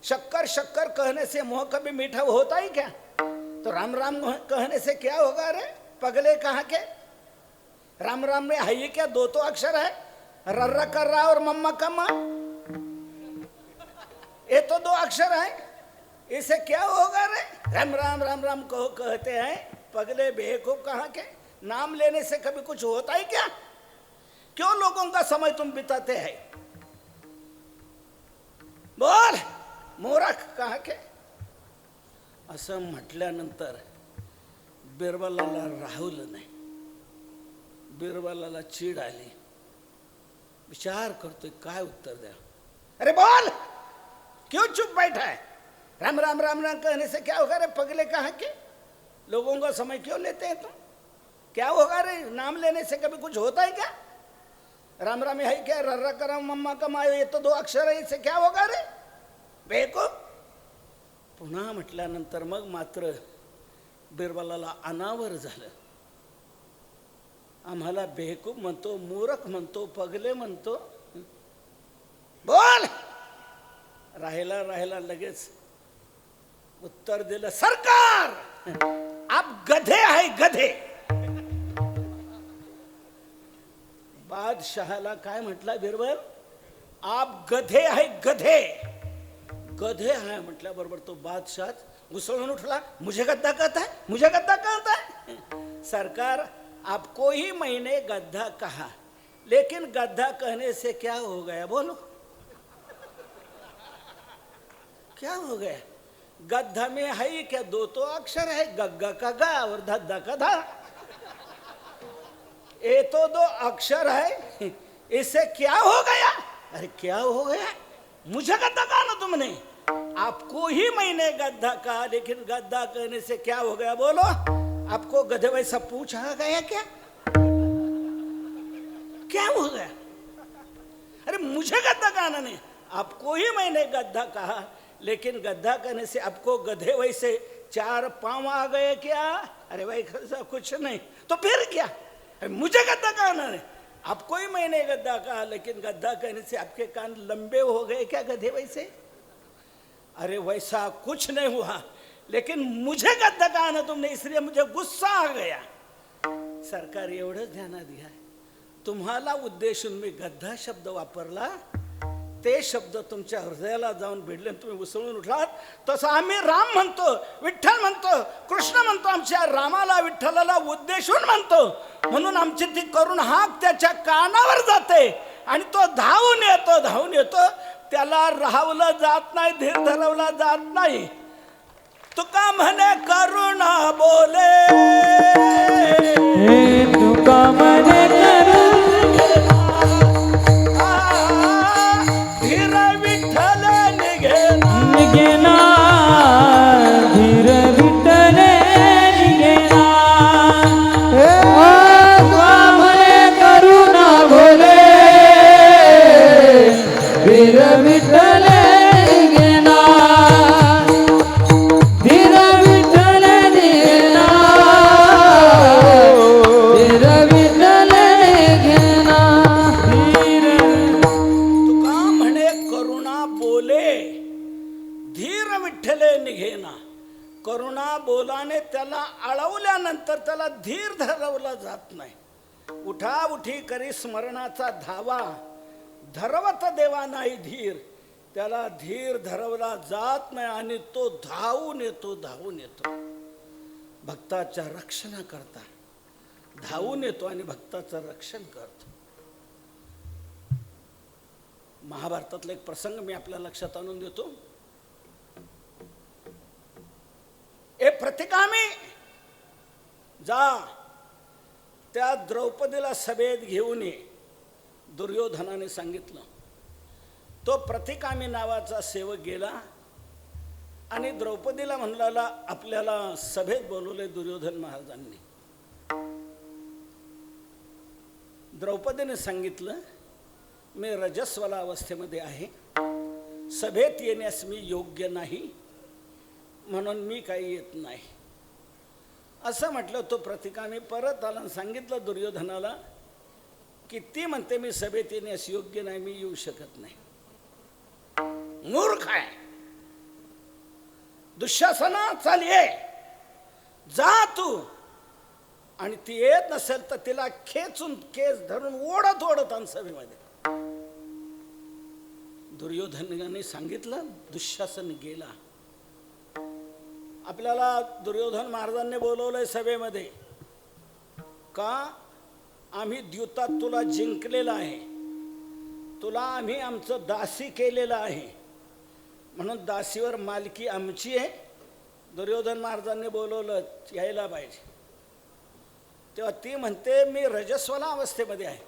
शक्कर शक्कर कहने से मुंह कभी मीठा होता ही क्या? तो राम राम कहने से क्या होगा रे? पगले कहाँ के? राम राम में है ये क्या? 2 तो अक्षर है, रर्रा कर रहा और मम्मा कम्मा, ये तो 2 अक्षर है, इसे क्या होगा रे? राम राम राम राम कहो कहते हैं, पगले बेवकूफ कहाँ के? नाम लेने से कभी कुछ होता ही क्या? क्यों लोगों का समय तुम बिताते हैं? बोल मूर्ख कहाँ के? असं म्हटल्यानंतर बिरबलाला राहुलं नाही. बिरबलाला चीड आली. विचार करतोय काय उत्तर द्या. अरे बोल, क्यों चुप बैठा है? राम राम राम राम कहने से क्या होगा रे? पगले कहाँ के? लोगों का समय क्यों लेते हैं तुम? क्या होगा रे? नाम लेने से कभी कुछ होता है क्या? राम राम है क्या? रर्रा करा मम्मा कमायो, ये तो 2 अक्षर है, इससे क्या होगा रे? बेवकूफ. पुन्हा म्हटल्यानंतर मग मात्र बिरबलाला अनावर झालं. आम्हाला बेवकूफ म्हणतो, मूर्ख म्हणतो, पगले म्हणतो. बोल. राहिला राहिला लगेच उत्तर दिलं, सरकार आप गधे आहे, गधे. बादशहाला काय म्हटलं बिरबल? आप गधे आहे, गधे. गधे आहे म्हटल्याबरोबर तो बादशाह घुसळून उठला. मुझे गद्दा कहता है, मुझे गद्दा कहता है. सरकार आपको ही मैंने गद्दा कहा, लेकिन गद्दा कहने से क्या हो गया? बोलो क्या हो गया? गद्दा में है क्या? 2 तो अक्षर है, गग्गा का गा और धद्दा का धा. ये तो 2 अक्षर है, इससे क्या हो गया? अरे क्या हो गया? मुझे गद्दा कहा ना तुमने, आपको ही मैंने गद्दा कहा, लेकिन गद्दा कहने से क्या हो गया? बोलो. आपको गधे वैसा पूछा गया क्या? क्या हो गया? अरे मुझे गद्दा कहा ना नहीं, आपको ही मैंने गद्दा कहा, लेकिन गद्दा कहने से आपको गधे वैसे 4 पांव आ गए क्या? अरे भाई कुछ नहीं, तो फिर क्या? अरे मुझे गद्दा कहा ना नहीं, आपको ही मैंने गद्दा कहा, लेकिन गद्दा कहने से आपके कान लंबे हो गए क्या गधे वैसे? अरे वैसा कुछ नहीं हुआ, लेकिन मुझे गद्दा का आना तुमने, इसलिए मुझे गुस्सा आ गया. सरकार एवढंच ध्यानात घ्या, तुम्हाला उद्देशून मी गद्दा शब्द वापरला, ते शब्द तुमच्या हृदयाला जाऊन भिडले, तुम्ही उसळून उठलात. तसं आम्ही राम म्हणतो, विठ्ठल म्हणतो, कृष्ण म्हणतो, आमच्या रामाला विठ्ठलाला उद्देशून म्हणतो. म्हणून आमची ती करुण हाक त्याच्या कानावर जाते आणि तो धावून येतो. त्याला राहवलं जात नाही, धीर धरवला जात नाही. तुका म्हणे करुणा बोले, तुका म्हणे धीर विठ्ठल निघेना, निघेना, धीर विठ्ठल निघेना. तुका म्हणे करुणा बोले, धीर विठ्ठल निघेना, धीर विठ्ठल निघेना, धीर विठ्ठल निघेना. तुका म्हणे करुणा बोले, धीर विठ्ठले निघेना. करुणा बोलाने त्याला आळवल्यानंतर त्याला धीर धरवला जात नाही. उठाउठी करी स्मरणाचा धावा, धरवत देवा नाही धीर. त्याला धीर धरवला जात नाही आणि तो धावून येतो. भक्ताच्या रक्षणाकरता धावून येतो आणि भक्ताचं रक्षण करतो. महाभारतातला एक प्रसंग मी आपल्या लक्षात आणून देतो. ए प्रतिकामी, जा त्या द्रौपदीला सभेत घेऊन ये, दुर्योधनाने सांगितलं. तो प्रतिकामी नावाचा सेवक गेला आणि द्रौपदीला म्हणला, आपल्याला सभेत बोलवले दुर्योधन महाराजांनी. द्रौपदीने सांगितलं, मी रजस्वला अवस्थेमध्ये आहे, सभेत येण्यास मी योग्य नाही, म्हणून मी काही येत नाही. असं म्हटलं. तो प्रतिकामी परत आला आणि सांगितलं दुर्योधनाला की ती म्हणते मी सभेत येण्यास योग्य नाही, मी येऊ शकत नाही. मूर्ख आहे. दुःशासना, चाल ये, जा तू. आणि ती येत नसेल तर तिला खेचून केस धरून ओढत आण सभेमध्ये. दुर्योधनाने सांगितलं, दुःशासन गेला. आपल्याला दुर्योधन महाराजांनी बोलवलंय सभेमध्ये का? आम्ही द्यूतात तुला जिंकलेलं आहे, तुला आम्ही आमचं दासी केलेलं आहे, म्हणून दासीवर मालकी आमची आहे. दुर्योधन महाराजांनी बोलवलं, यायला पाहिजे. तेव्हा ती म्हणते मी रजस्वला अवस्थेमध्ये आहे,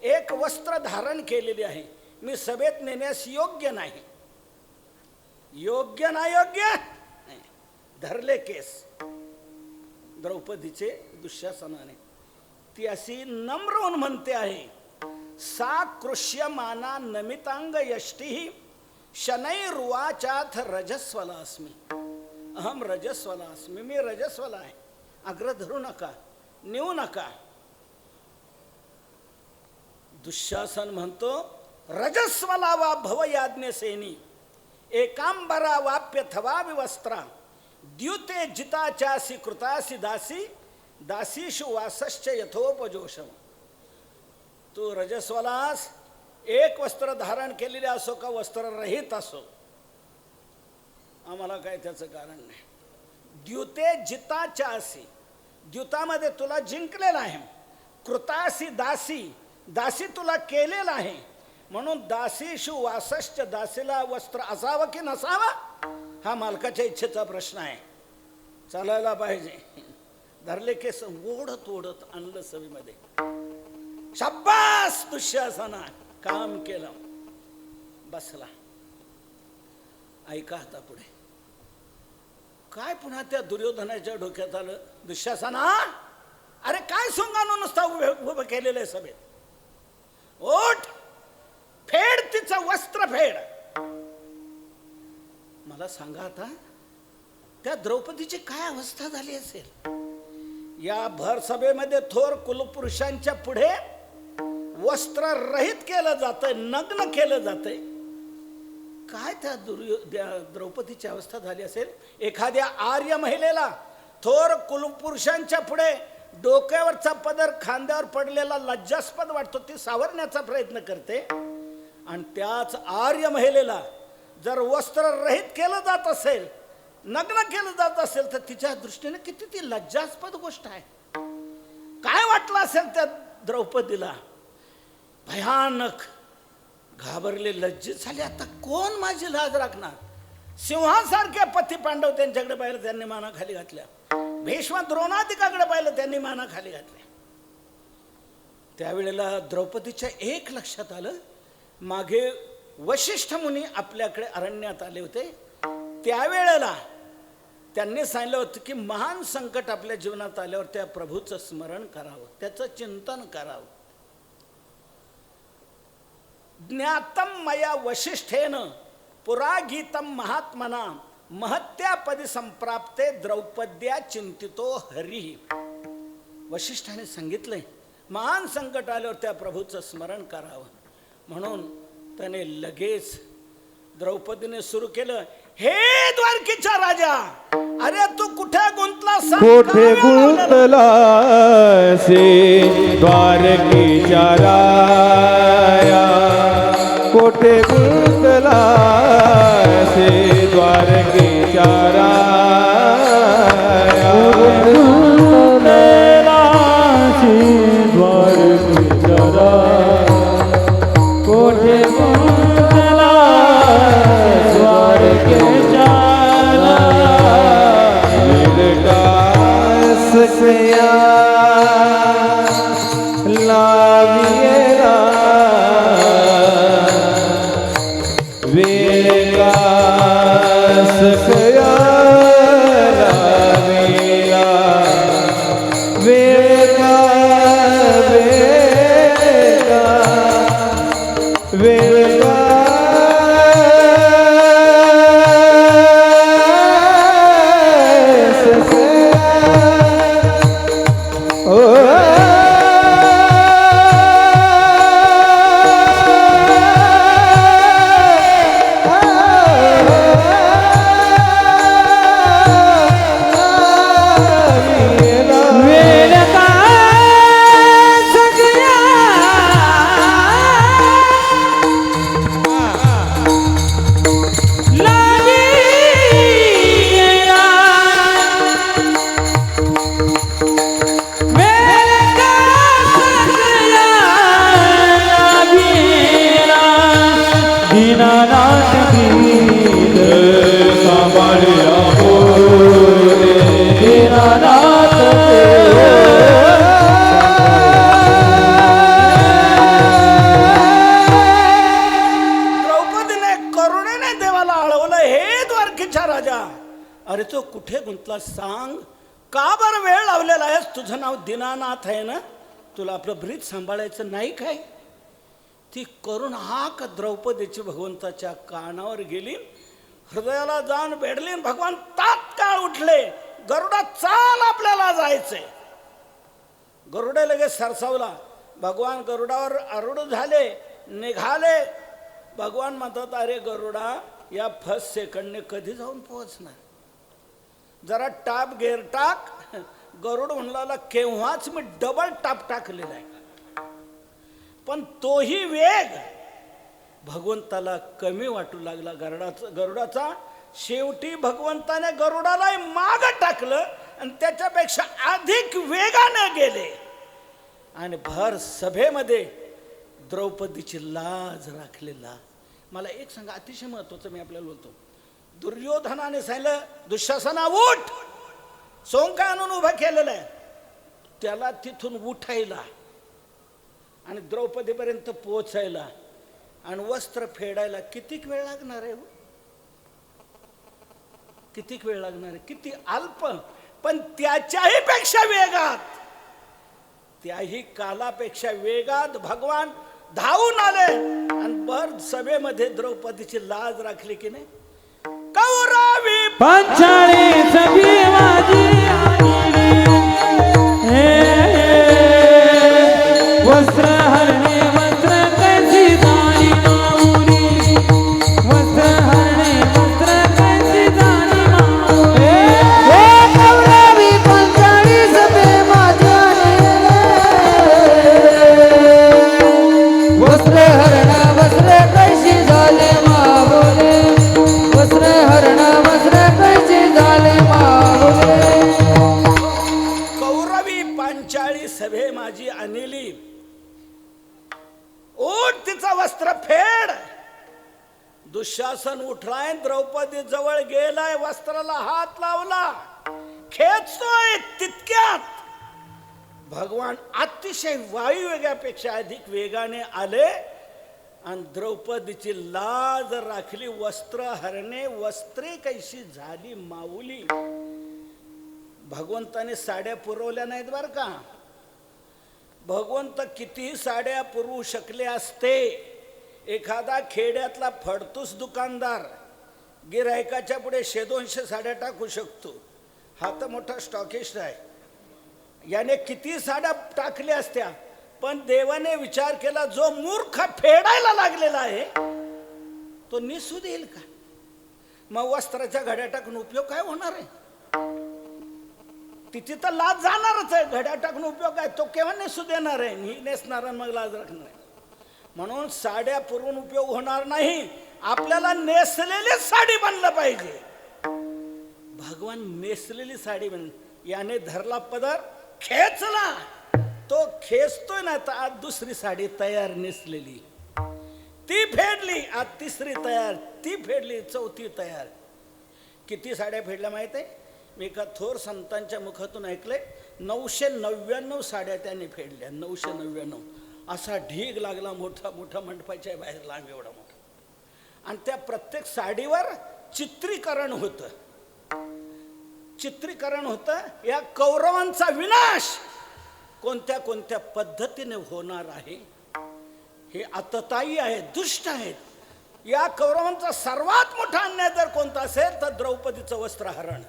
एक वस्त्र धारण केलेली आहे, मी सभेत नेण्यास योग्य नाही. योग्य नाही, योग्य धरले केस द्रौपदीचे दुःशासनाने. ती अशी नम्र होऊन म्हणते आहे, सा कृष्यमाना नमितांग यष्टी शनैर्वाचाथ रजस्वला अस्मि. अहम रजस्वला अस्मि, मी रजस्वला आहे, आग्रह धरू नका, नेऊ नका. दुःशासन म्हणतो, रजस्वला वा भवयाज्ञसेनी एकांबरा वाप्य थवा विवस्त्रा द्युते जिताचासी कृतासी दासी दासीषु वासश्च यथोपजोषम. तू रजस्वलास, एक वस्त्र धारण केलेले असो का वस्त्र रहित असो, आम्हाला काय त्याचं कारण नाही. द्युते जिताचासी, द्युतामध्ये तुला जिंकलेला आहे. कृतासी दासी, दासी तुला केलेला आहे, म्हणून दासीषु वासश्च, दासीला वस्त्र असावं की नसावं हा मालकाच्या इच्छेचा प्रश्न आहे. चालायला पाहिजे. धरले केस ओढत आणलं सभेमध्ये. शाब्बास दुःशासना, काम केलं. बसला. ऐका आता पुढे काय पुन्हा त्या दुर्योधनाच्या डोक्यात आलं. दुःशासना, अरे काय सोंगानो नुसता उभं केलेलं आहे सभेत. ओठ, फेड तिचं वस्त्र, फेड. मला सांगा आता त्या द्रौपदीची काय अवस्था झाली असेल. या भर सभेमध्ये थोर कुलपुरुषांच्या पुढे वस्त्र रहित केलं जातंय, नग्न केलं जातंय. काय त्या द्रौपदीची अवस्था झाली असेल. एखाद्या आर्य महिलेला थोर कुलपुरुषांच्या पुढे डोक्यावरचा पदर खांद्यावर पडलेला लज्जास्पद वाटतो, ती सावरण्याचा प्रयत्न करते. आणि त्याच आर्य महिलेला जर वस्त्ररहित केलं जात असेल, नग्न केलं जात असेल, तर तिच्या दृष्टीने किती ती लज्जास्पद गोष्ट आहे. काय वाटलं असेल त्या द्रौपदीला. भयानक घाबरले, लज्जित झाले. आता कोण माझी लाज राखणार. सिंहासारखे पती पांडव त्यांच्याकडे पाहिलं, त्यांनी माना खाली घातल्या. भीष्म द्रोणादिकाकडे पाहिलं, त्यांनी माना खाली घातल्या. त्यावेळेला द्रौपदीच्या एक लक्षात आलं, मागे वशिष्ठ मुनी आपल्याकडे अरण्यात आले होते. त्यावेळेला त्यांनी सांगितलं होतं की महान संकट आपल्या जीवनात आल्यावर त्या प्रभूचं स्मरण करावं, त्याचं चिंतन करावं. ज्ञातम मया वशिष्ठेन पुरा गीतम महात्मना महत्यापदी संप्राप्ते द्रौपद्या चिंतितो हरी. वशिष्ठाने सांगितलंय महान संकट आल्यावर त्या प्रभूचं स्मरण करावं. म्हणून त्याने लगेच द्रौपदीने सुरू केलं, हे द्वारकेचा राजा, अरे तू कुठे गुंतला. कोठे गुंतलासे द्वारकेच्या राया, कोठे गुंतलासे द्वारकेच्या राया, गुंतलासी द्वारकेच्या राया, कोठे गुंतला द्वारकेच्या सया लावियला वेगा सया लाविला वेगा वेगा वेगा दीनानाथ दीन सांभाळ्या हो दीनानाथ द्रौपदीने करुणेने देवाला आळवलं, हे द्वारकेचा राजा, अरे तो कुठे गुंतला सांग. का बरं वेळ लावलेला आहेस. तुझं नाव दीनानाथ आहे ना, तुला आपलं ब्रीद सांभाळायचं नाही काय. ती करुण हाक द्रौपदीची भगवंताच्या कानावर गेली, हृदयाला जाऊन भेटली. भगवान तात्काळ उठले, गरुडा चाल आपल्याला जायचंय. गरुडे लगेच सरसावला. भगवान गरुडावर आरूढ झाले, निघाले. भगवान म्हणतात, अरे गरुडा, या फर्स्ट सेकंडने कधी जाऊन पोहोचणार. जरा टाप गेअर टाक. गरुड म्हणला, केव्हाच मी डबल टाप टाकलेला आहे. पण तोही वेग भगवंताला कमी वाटू लागला गरुडाचा. शेवटी भगवंताने गरुडाला माग टाकलं आणि त्याच्यापेक्षा अधिक वेगाने गेले. आणि भर सभेमध्ये द्रौपदीची लाज राखलेला. मला एक सांगा, अतिशय महत्वाचं मी आपल्याला बोलतो. दुर्योधनाने सांगितलं, दुःशासना उठ. सोंग आणून उभं केलेलं आहे, त्याला तिथून उठायला आणि द्रौपदीपर्यंत पोहोचायला आणि वस्त्र फेडायला कितीक वेळ लागणार आहे. कितीक वेळ लागणार आहे. किती अल्प, पण त्याच्याही पेक्षा वेगात, त्याही कालापेक्षा वेगात भगवान धावून आले आणि भर सभेमध्ये द्रौपदीची लाज राखली की नाही. कौरवी पंचाळी सभी माझी वस्त्र हरणे वस्त्र कैसी दाणी नामुनी वस्त्र दुःशासन उठलाय, द्रौपदी जवळ गेलाय, वस्त्राला हात लावला, खेचतोय. तितक्यात भगवान अतिशय वायुवेगापेक्षा अधिक वेगाने आले आणि द्रौपदीची लाज राखली. वस्त्र हरणे वस्त्रे कैशी झाली माऊली. भगवंताने साड्या पुरवल्या नाहीत बरं का. भगवंत कितीही साड्या पुरवू शकले असते. एखादा खेड्यातला फडतूस दुकानदार गिरायकाच्या पुढे 100-200 साड्या टाकू शकतो. हा तर मोठा स्टॉकिस्ट आहे. याने किती साड्या टाकल्या असत्या, पण देवाने विचार केला, जो मूर्ख फेडायला लागलेला आहे तो निसू देईल का. मग वस्त्राच्या घड्या टाकून उपयोग काय होणार आहे. तिथे तर लाज जाणारच आहे. घड्या टाकून उपयोग आहे. तो केव्हा नेसू देणार आहे. ही नेसणार मग लाज राखणार आहे. म्हणून साड्या पुरवून उपयोग होणार नाही. आपल्याला नेसलेली साडी बनलं पाहिजे. भगवान नेसलेली साडी बन. याने धरला पदर, खेचला. तो खेचतोय ना, तर आज दुसरी साडी तयार नेसलेली, ती फेडली. आज तिसरी तयार, ती फेडली, चौथी तयार. किती साड्या फेडल्या माहित आहे. मी एका थोर संतांच्या मुखातून ऐकले, 999 साड्या त्यांनी फेडल्या. 999. असा ढीग लागला मोठा मोठा, मंडपाच्या बाहेर लांब एवढा मोठा. आणि त्या प्रत्येक साडीवर चित्रीकरण होतं. चित्रीकरण होतं या कौरवांचा विनाश कोणत्या कोणत्या पद्धतीने होणार आहे. हे आततायी आहेत, दुष्ट आहेत. या कौरवांचा सर्वात मोठा अन्याय जर कोणता असेल तर द्रौपदीचं वस्त्रहरण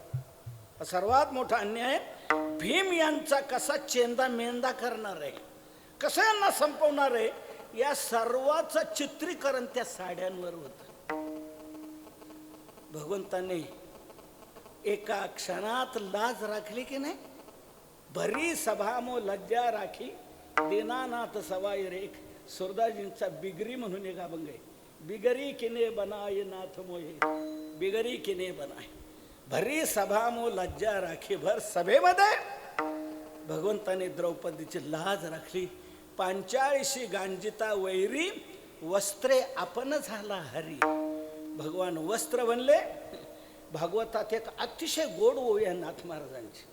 सर्वात मोठा अन्याय आहे. भीम यांचा कसा चेंदा मेंदा करणार आहे, कसं यांना संपवणार आहे, या सर्वाचं चित्रीकरण त्या साड्यांवर होतं. भगवंताने एका क्षणात लाज राखली की नाही. भरी सभा मो लज्जा राखी, दीनानाथ सवाई रेख. सुरदाजींचा बिगरी म्हणून एक अभंग आहे. बिगरी किने बनाय नाथ मोहे, बिगरी किने बनाय. भरी सभा मो लज्जा राखी. भर सभेमध्ये भगवंताने द्रौपदीची लाज राखली. 45 गांजिता वैरी, वस्त्रे आपण झाला हरी. भगवान वस्त्र बनले. भागवतात एक अतिशय गोड ओवी आहे नाथ महाराजांची.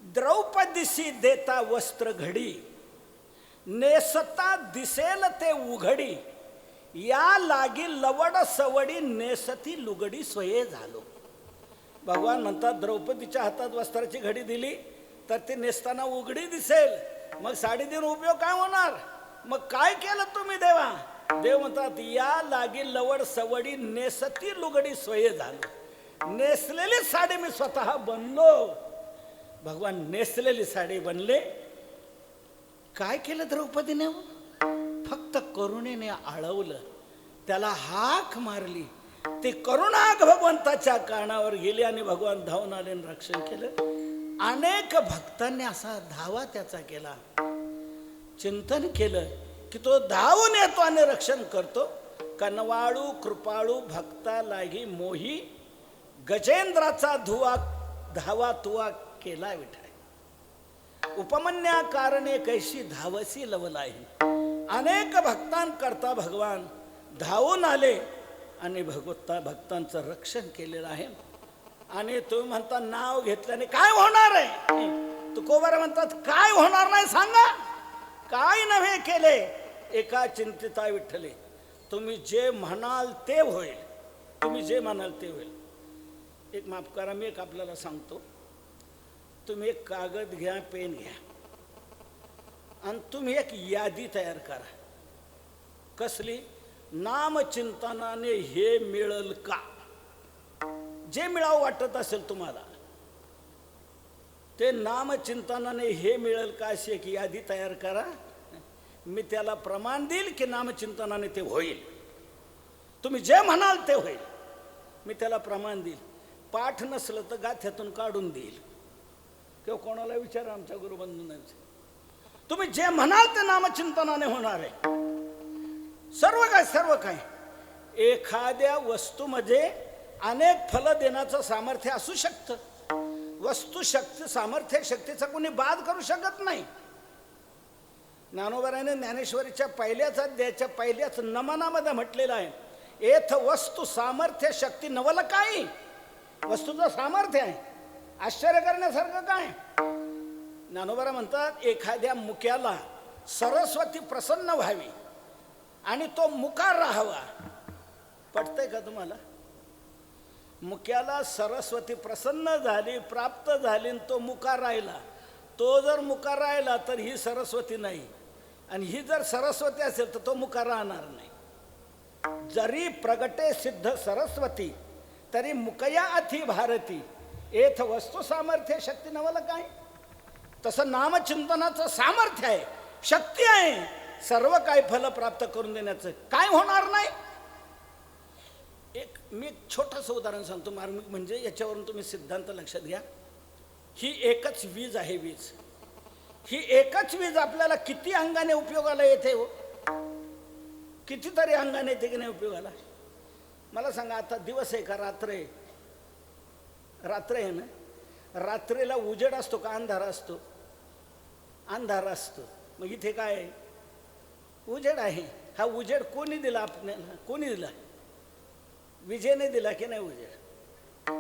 द्रौपदीशी देता वस्त्र घडी, नेसता दिसेल ते उघडी. या लागी लवड सवडी, नेसती लुगडी सोये झालो. भगवान म्हणतात, द्रौपदीच्या हातात वस्त्राची घडी दिली तर ती नेसताना उघडी दिसेल. मग साडी देऊन उपयोग काय होणार. मग काय केलं तुम्ही देवा. देव म्हणतात, या लागी लवड सवडी, नेसती लुगडी सोये झालो. नेसलेली साडी मी स्वतः बनलो. भगवान नेसलेली साडी बनले. काय केलं द्रौपदीने. फक्त करुणेने आळवलं, त्याला हाक मारली. ती करुणाक भगवंताच्या कानावर गेली आणि भगवान धावून आले आणि रक्षण केलं. अनेक भक्तांनी असा धावा त्याचा केला. चिंतन केलं की तो धावून येतो आणि रक्षण करतो. कनवाळू कृपाळू भक्ता लागी मोही, गजेंद्राचा धुवा धावा तुवा केला विठाय. उपमन्या कारणे कैशी धावसी लवलाई. अनेक भक्तांकरता भगवान धावून आले आणि भक्तांचं रक्षण केलेलं आहे. आणि तुम्ही म्हणता नाव घेतल्याने काय होणार आहे. तुकोबारा म्हणतात, काय होणार नाही सांगा. काय नव्हे केले एका चिंतिता विठ्ठले. तुम्ही जे म्हणाल ते होईल. तुम्ही जे म्हणाल ते होईल. एक माफ करा, मी एक आपल्याला सांगतो. तुम्ही एक कागद घ्या, पेन घ्या आणि तुम्ही एक यादी तयार करा. कसली. नामचिंतनाने हे मिळेल का. जे मिळावं वाटत असेल तुम्हाला ते नामचिंतनाने हे मिळेल का अशी एक यादी तयार करा. मी त्याला प्रमाण देईल की नामचिंतनाने ते होईल. तुम्ही जे म्हणाल ते होईल. मी त्याला प्रमाण देईल. पाठ नसलं तर गाथ्यातून काढून देईल किंवा कोणाला विचारा आमच्या गुरुबंधूंचे. तुम्ही जे म्हणाल ते नामचिंतनाने होणार आहे. सर्व काय. एखाद्या वस्तूमध्ये अनेक फल देण्याचं सामर्थ्य असू शकतं. वस्तू शक्ती सामर्थ्य शक्तीचा कोणी बाद करू शकत नाही. ज्ञानोबाराने ज्ञानेश्वरीच्या पहिल्याच अध्यायाच्या पहिल्याच नमनामध्ये म्हटलेलं आहे एथ वस्तू सामर्थ्य शक्ती नवल काही. वस्तूचं सामर्थ्य आहे, आश्चर्य करण्यासारखं काय. ज्ञानोबा म्हणतात एखाद्या मुक्याला सरस्वती प्रसन्न व्हावी आणि तो मुकार राहावा. पटतंय का तुम्हाला? मुक्याला सरस्वती प्रसन्न झाली, प्राप्त झाली आणि तो मुकार राहिला. तो जर मुकार राहिला तर ही सरस्वती नाही, आणि ही जर सरस्वती असेल तर तो मुकार राहणार नाही. जरी प्रगटे सिद्ध सरस्वती तरी मुकया अथी भारती. एथ वस्तू सामर्थ्य शक्ती नवल काय. तसं नामचिंतनाचं सामर्थ्य आहे, शक्ती आहे, सर्व काही फल प्राप्त करून देण्याचं. काय होणार नाही. मी एक छोटंसं उदाहरण सांगतो मार्मिक, म्हणजे याच्यावरून तुम्ही सिद्धांत लक्षात घ्या. ही एकच वीज आहे. वीज ही एकच वीज आपल्याला किती अंगाने उपयोगाला येते हो. कितीतरी अंगाने येते की नाही उपयोगाला. मला सांगा, आता दिवस आहे का रात्र आहे? रात्र आहे ना. रात्रीला उजेड असतो का अंधार असतो? अंधार असतो. मग इथे काय आहे? उजेड आहे. हा उजेड कोणी दिला आपल्याला? कोणी दिला? विजेने दिला की नाही उजेड?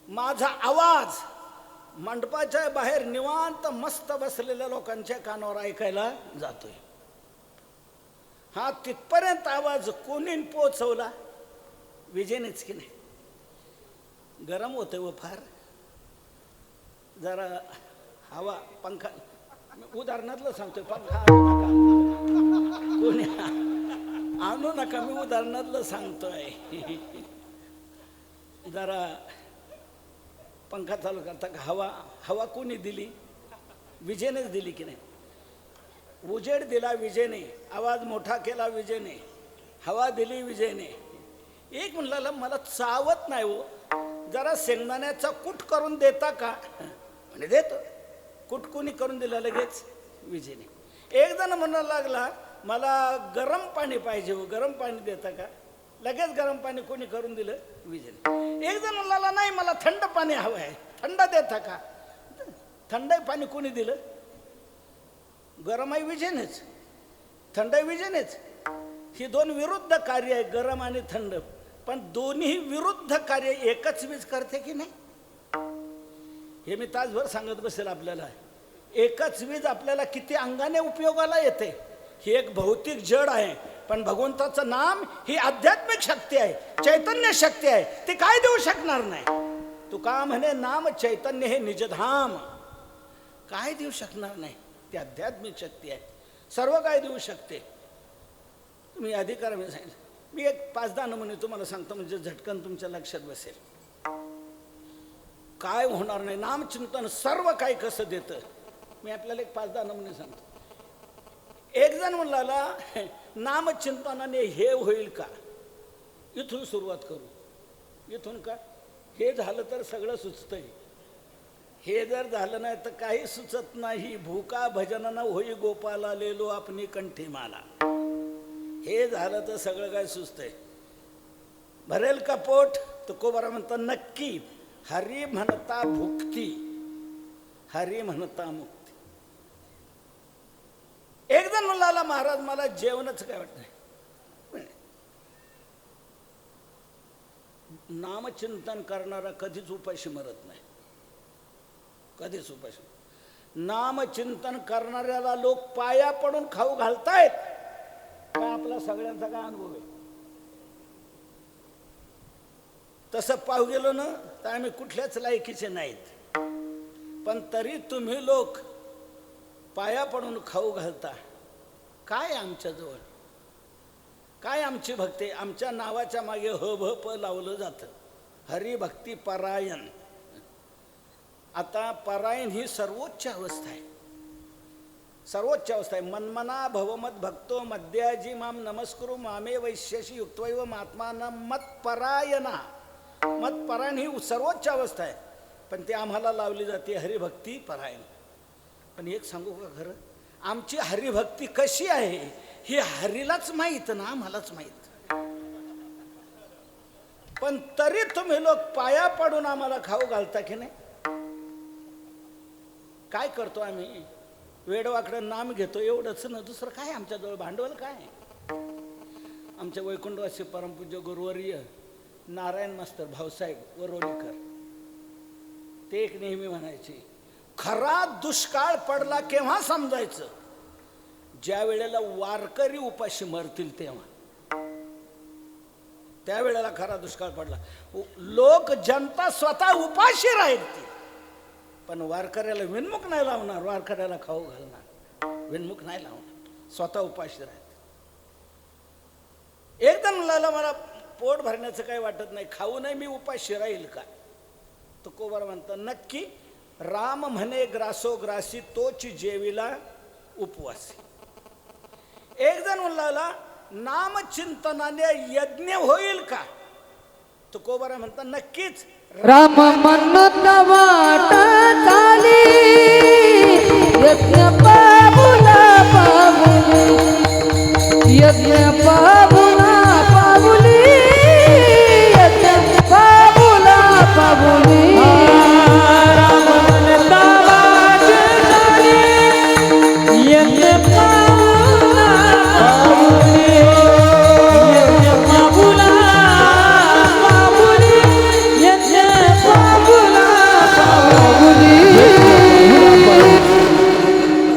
माझा आवाज मंडपाच्या बाहेर निवांत मस्त बसलेल्या लोकांच्या कानावर ऐकायला जातोय. हा तिथपर्यंत आवाज कोणी पोचवला? विजेनेच की नाही. गरम होते व फार. जरा हवा पंखा, उदाहरणातलं सांगतोय, पंखा कोणी आणू नका, मी उदाहरणातलं सांगतोय. जरा पंखा चालू करता का? हवा कोणी दिली? विजेनेच दिली की नाही. उजेड दिला विजेने, आवाज मोठा केला विजेने, हवा दिली विजेने. एक म्हणला मला चावत नाही हो, जरा शेंगदाण्याचा कूट करून देता का? म्हणे देतो. कूट कोणी करून दिला? लगेच विजेने. एक जण म्हणायला लागला मला गरम पाणी पाहिजे हो, गरम पाणी देता का? लगेच गरम पाणी कोणी करून दिलं? विजेने. एक जण म्हणाला नाही मला थंड पाणी हवं आहे, थंड देता का? थंड पाणी कोणी दिलं? गरम आहे विजेनेच, थंड आहे विजेनेच. ही दोन विरुद्ध कार्य आहे, गरम आणि थंड. पण दोन्ही विरुद्ध कार्य एकच वीज करते की नाही. हे मी तासभर सांगत बसेल आपल्याला. एकच वीज आपल्याला किती अंगाने उपयोगाला येते. ही एक भौतिक जड आहे, पण भगवंताचं नाम ही आध्यात्मिक शक्ती आहे, चैतन्य शक्ती आहे. ती काय देऊ शकणार नाही. तुका म्हणे नाम चैतन्य हे निजधाम. काय देऊ शकणार नाही. ती आध्यात्मिक शक्ती आहे, सर्व काय देऊ शकते. तुम्ही अधिकार मी सांगितलं. मी एक 5-10 नमुने तुम्हाला सांगतो, म्हणजे झटकन तुमच्या लक्षात बसेल. काय होणार नाही. नामचिंतन सर्व काही कसं देतं. मी आपल्याला एक 5-10 नमुने सांगतो. एक जण म्हणला नामचिंतनाने हे होईल का? इथून सुरुवात करू. इथून का? हे झालं तर सगळं सुचतंय. हे जर झालं नाही तर काही सुचत नाही. भूका भजनानं होई गोपाला लेलो आपली कंठी माला. हे झालं तर सगळं काय सुचतंय. भरेल का पोट? तुकोबारा म्हणता नक्की. हरी म्हणता भुक्ती, हरी म्हणता मुक्ती. एक जण म्हणाला महाराज मला जेवणच काय वाटत नाही. नामचिंतन करणारा कधीच उपाशी मरत नाही, कधीच उपाशी. नामचिंतन करणाऱ्याला लोक पाया पडून खाऊ घालतायत. काय आपला सगळ्यांचा काय अनुभव आहे. तसं पाहू गेलो ना तर आम्ही कुठल्याच लायकीचे नाहीत, पण तरी तुम्ही लोक पाया पडून खाऊ घालता. काय आमच्याजवळ, काय आमची भक्ती. आमच्या नावाच्या मागे ह भ प लावलं जातं. हरिभक्ती परायण. आता परायण ही सर्वोच्च अवस्था आहे, सर्वोच्च अवस्था आहे. मन्मना भवमत भक्तो मध्याजी माम नमस्कुरु मामे वैश्यशी युक्तवैव महात्माना मतपरायणा. मतपरायण ही सर्वोच्च अवस्था आहे, पण ती आम्हाला लावली जाते हरिभक्ती परायण. पण एक सांगू का खरं, आमची हरिभक्ती कशी आहे हे हरीलाच माहीत ना, आम्हालाच माहीत. पण तरी तुम्ही लोक पाया पडून आम्हाला खाऊ घालता की नाही. काय करतो आम्ही? वेडवाकडं नाम घेतो एवढंच ना, दुसरं काय आमच्याजवळ भांडवल काय. आमचे वैकुंठवासी परमपूज्य गुरुवर्य नारायण मास्तर भाऊसाहेब वरोलीकर ते एक नेहमी म्हणायचे, खरा दुष्काळ पडला केव्हा समजायचं, ज्या वेळेला वारकरी उपाशी मरतील तेव्हा, त्यावेळेला खरा दुष्काळ पडला. लोक जनता स्वतः उपाशी राहील ती, पण वारकऱ्याला विनमुख नाही लावणार, वारकऱ्याला खाऊ घालणार, विनमुख नाही लावणार, स्वतः उपाशी राहील. एकदा मुलाला मला पोट भरण्याचं काही वाटत नाही, खाऊ नाही मी उपाशी राहील का. तुकोबार म्हणतात नक्की, राम म्हणे ग्रासो ग्रासी तोच जेविला उपवासी. एक जण म्हणला नामचिंतनाने यज्ञ होईल का. तुकोबार म्हणतात नक्कीच. राम म्हणत वाट चाली यज्ञ पाबुला पाबुली, यज्ञ पाबुला पाबुली, यज्ञ पाबुला पाबुली. राम म्हणता वाट चाली यज्ञ पाबुला पाबुली, यज्ञ पाबुला पाबुली, यज्ञ पाबुला पाबुली.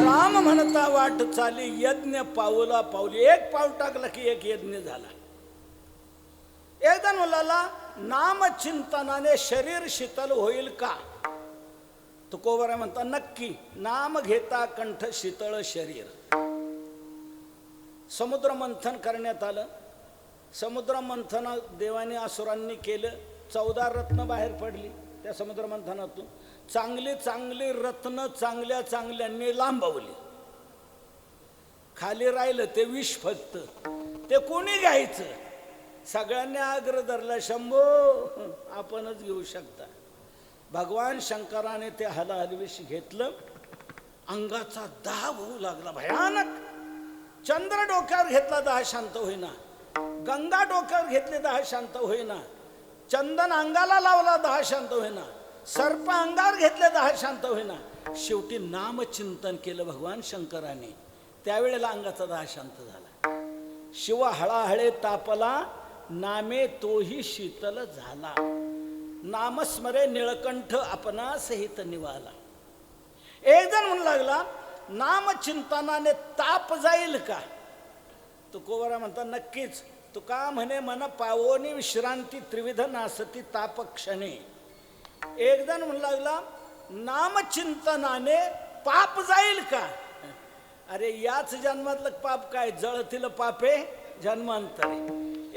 राम म्हणता वाट चाली यज्ञ पाऊला पाऊली. एक पाऊल टाकलं की एक यज्ञ झाला. एकदा मुलाला नामचिंतनाने शरीर शीतल होईल का. तुकोबार म्हणता नक्की, नाम घेता कंठ शीतळ शरीर. समुद्र मंथन करण्यात आलं. समुद्र मंथन देवाने असुरांनी केलं. 14 रत्न बाहेर पडली त्या समुद्र मंथनातून. चांगली चांगली रत्न चांगल्या चांगल्यांनी लांबवली. खाली राहिलं ते विष फक्त. ते कोणी घ्यायचं. सगळ्यांनी आग्रह धरला, शंभो आपणच घेऊ शकता. भगवान शंकराने ते हलहलविष घेतलं. अंगाचा दाह होऊ लागला भयानक. चंद्र डोक्यावर घेतला दाह शांत होईना. गंगा डोक्यावर घेतली दाह शांत होईना. चंदन अंगाला लावला दाह शांत होईना. सर्प अंगावर घेतले दाह शांत होईना. शेवटी नामचिंतन केलं भगवान शंकराने. त्यावेळेला अंगाचा दाह शांत झाला. शिव हळाहळे तापला, नामे तोही शीतल झाला. नामस्मरे निळकंठ आपणास हित निवाला. एक जण म्हणू लागला नामचिंतनाने ताप जाईल का. तुकोबार म्हणतात नक्कीच. तुका म्हणे मन पावोनी विश्रांती त्रिविध नासती ताप क्षणे. एक जण म्हणू लागला नामचिंतनाने पाप जाईल का. अरे याच जन्मातलं पाप काय, जळतील पापे जन्मांतरे.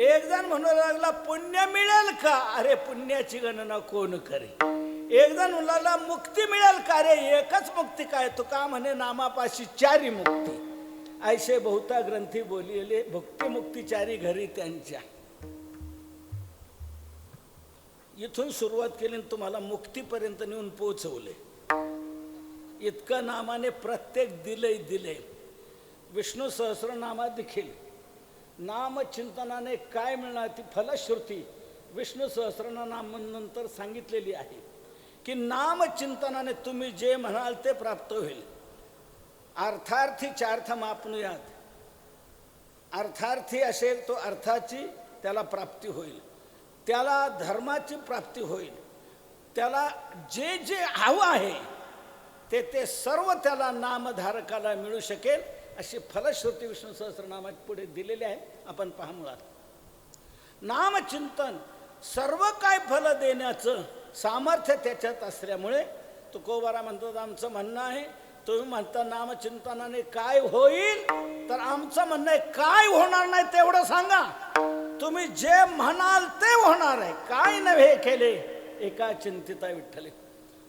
एक जण म्हणू लागला पुण्य मिळेल का. अरे पुण्याची गणना कोण करे. एक जण म्हणू लागला मुक्ती मिळेल का. रे एकच मुक्ती काय. तुका म्हणे नामापाशी 4 मुक्ती. ऐसे बहुता ग्रंथी बोलिले भक्ती मुक्ती 4 घरी त्यांच्या. इथून सुरुवात केली तुम्हाला मुक्तीपर्यंत नेऊन पोहोचवले. इतकं नामाने प्रत्येक दिले. विष्णू सहस्रनामात देखील नामचिंतनाने काय मिळणार ती फलश्रुती विष्णू सहस्रनामानंतर सांगितलेली आहे की नामचिंतनाने तुम्ही जे म्हणाल ते प्राप्त होईल. अर्थार्थी 4 मापनुयात. अर्थार्थी असेल तो अर्थाची त्याला प्राप्ती होईल. त्याला धर्माची प्राप्ती होईल. त्याला जे जे हवं आहे ते सर्व त्याला नामधारकाला मिळू शकेल. अशी फलश्रुती विष्णू सहस्रनामात पुढे दिलेली आहे. आपण पहा. मुळात नामचिंतन सर्व काय फल देण्याचं सामर्थ्य त्याच्यात असल्यामुळे तुकोबारा म्हणतात आमचं म्हणणं आहे. तुम्ही म्हणता नामचिंतनाने काय होईल, तर आमचं म्हणणं आहे काय होणार नाही तेवढं सांगा. तुम्ही जे म्हणाल ते होणार आहे. काय नव्हे केले एका चिंतिता विठ्ठले.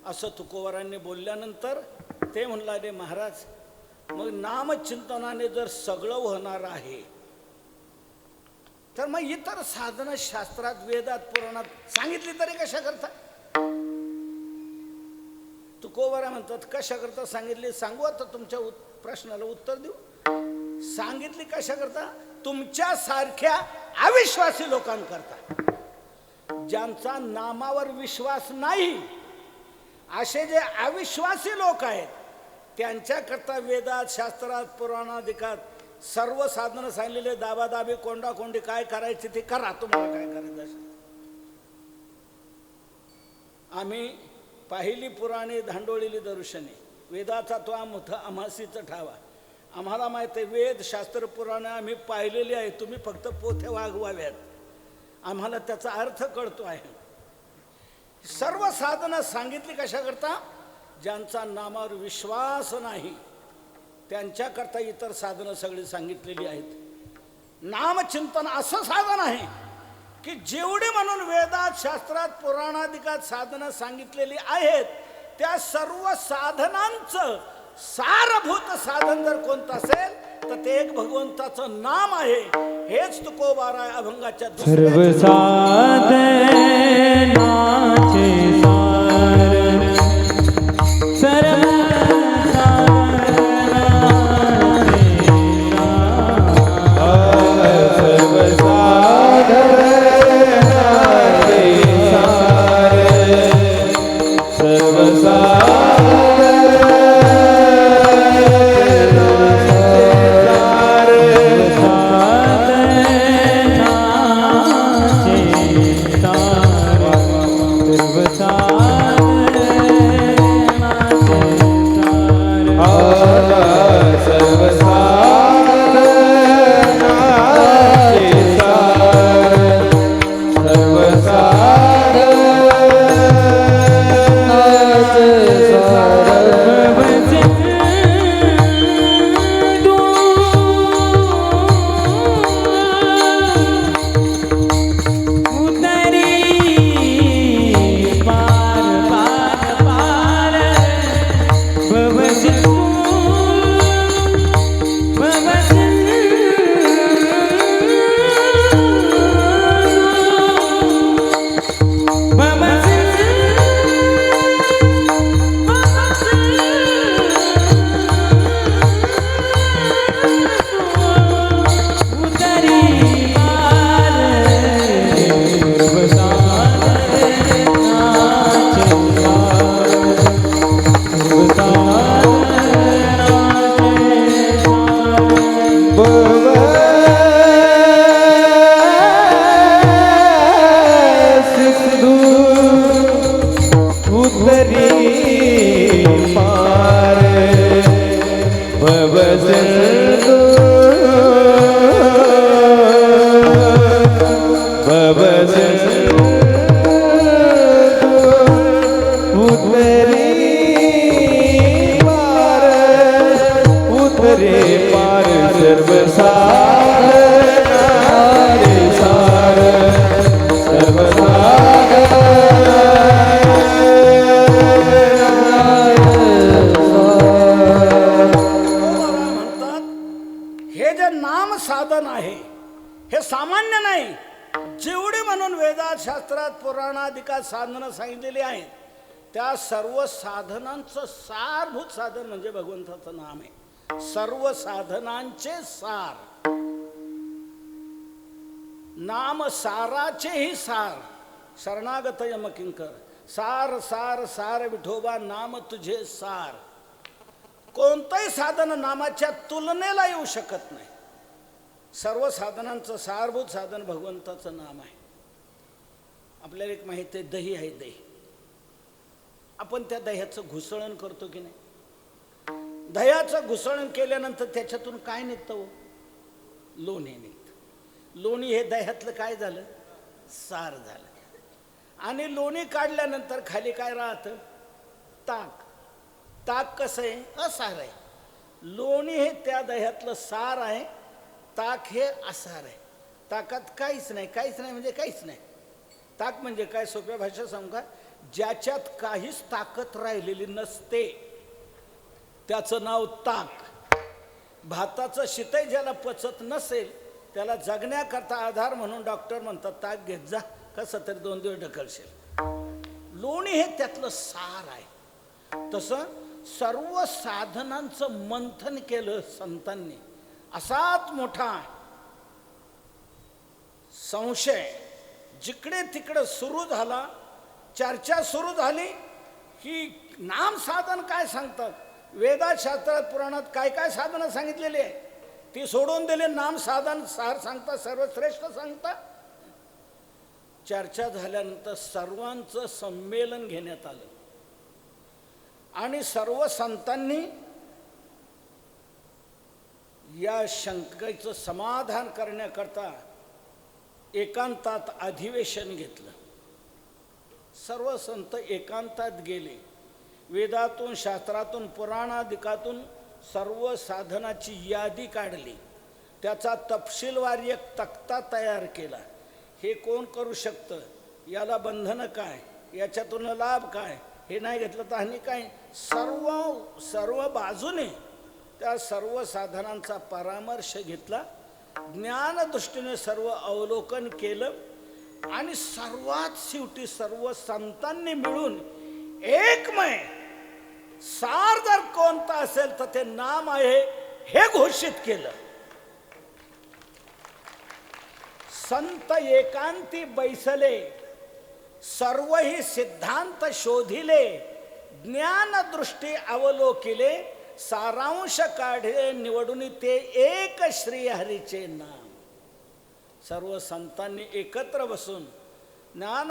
असं तुकोबारांनी बोलल्यानंतर ते म्हणले महाराज मग नामचिंतनाने जर सगळं होणार आहे तर मग इतर साधना शास्त्रात वेदात पुराणात सांगितली तरी कशा करता. तुकोबारा म्हणतात कशा करता सांगितली. सांगू आता तुमच्या प्रश्नाला उत्तर देऊ. सांगितली कशा करता. तुमच्या सारख्या अविश्वासी लोकांकरता, ज्यांचा नामावर विश्वास नाही, असे जे अविश्वासी लोक आहेत त्यांच्याकरता वेदात शास्त्रात पुराणादिकात सर्व साधनं सांगितलेले, दाबादाबी कोंडाकोंडी काय करायची ते करा, तुम्हाला काय करायचं असेल. आम्ही पाहिली पुराणे धांडोळीली दर्शने, वेदाचा तो अमासीचं ठावा. आम्हाला माहिती आहे वेद शास्त्र पुराणे आम्ही पाहिलेली आहे, तुम्ही फक्त पोथ्या वागवाव्यात, आम्हाला त्याचा अर्थ कळतो आहे. सर्व साधना सांगितली कशाकरता? ज्यांचा नामावर विश्वास नाही त्यांच्याकरता इतर साधनं सगळी सांगितलेली आहेत. नामचिंतन असं साधन आहे की जेवढे म्हणून वेदात शास्त्रात पुराणादिकात साधनं सांगितलेली आहेत त्या सर्व साधनांचं सारभूत साधन जर कोणतं असेल तर ते एक भगवंताचं नाम आहे. हेच तुकोबारा अभंगाच्या सर्व साधनाचे सार सर्व साधन आहे हे सामान्य नाही. जेवढे म्हणून वेदात शास्त्रात पुराणादिकात साधनं सांगितलेली आहेत त्या सर्व साधनांचं सारभूत साधन म्हणजे भगवंताचं नाम आहे. सर्व साधनांचे सार, नाम साराचेही सार. शरणागत यमकिंकर सार सार सार विठोबा नाम तुझे सार. कोणतंही साधन नामाच्या तुलनेला येऊ शकत नाही. सर्व साधनांचं सारभूत साधन भगवंताचं नाम आहे. आपल्याला एक माहिती आहे, दही आहे. दही आपण त्या दह्याचं घुसळण करतो की नाही? दह्याचं घुसळण केल्यानंतर त्याच्यातून काय निघतं? लोणी निघतं. लोणी हे दह्यातलं काय झालं? सार झालं. आणि लोणी काढल्यानंतर खाली काय राहतं? ताक. ताक कसं आहे? असार आहे. लोणी हे त्या दह्यातलं सार आहे, ताक हे असार आहे. ताकात काहीच नाही. काहीच नाही म्हणजे काहीच नाही. ताक म्हणजे काय? सोप्या भाषेत सांगू का? ज्याच्यात काहीच ताकद राहिलेली नसते त्याचं नाव ताक. भाताचं शितही ज्याला पचत नसेल त्याला जगण्याकरता आधार म्हणून डॉक्टर म्हणतात ताक घेत जा, कसं तरी 2 दिवस ढकलशील. लोणी हे त्यातलं सार आहे. तसं सर्व साधनांचं मंथन केलं संतांनी. असाच मोठा संशय जिकडे तिकडे सुरू झाला, चर्चा सुरू झाली की नाम साधन काय सांगतात. वेदात शास्त्रात पुराणात काय काय साधनं सांगितलेली आहे ती सोडून दिली. नाम साधन सार सांगता, सर्वश्रेष्ठ सांगता. चर्चा झाल्यानंतर सर्वांचं संमेलन घेण्यात आलं आणि सर्व संतांनी या शंकेचं समाधान करण्याकरता एकांतात अधिवेशन घेतलं. सर्व संत एकांतात गेले. वेदातून, शास्त्रातून, पुराणादिकातून सर्व साधनाची यादी काढली. त्याचा तपशीलवार एक तक्ता तयार केला. हे कोण करू शकतं, याला बंधनं काय, याच्यातून लाभ काय, हे नाही घेतलं तर हानी काय, सर्व बाजूने त्या सर्व साधनांचा परामर्श घेतला. ज्ञानदृष्टीने सर्व अवलोकन केलं आणि सर्वात शेवटी सर्व संतांनी मिळून एकमय सार जर कोणता असेल तर ते नाम आहे हे घोषित केलं. संत एकांती बैसले, सर्वही सिद्धांत शोधिले, ज्ञानदृष्टी अवलोकिले, सारांश काढे निवडून ते एक श्री हरीचे नाम. सर्व संतांनी एकत्र बसून ज्ञान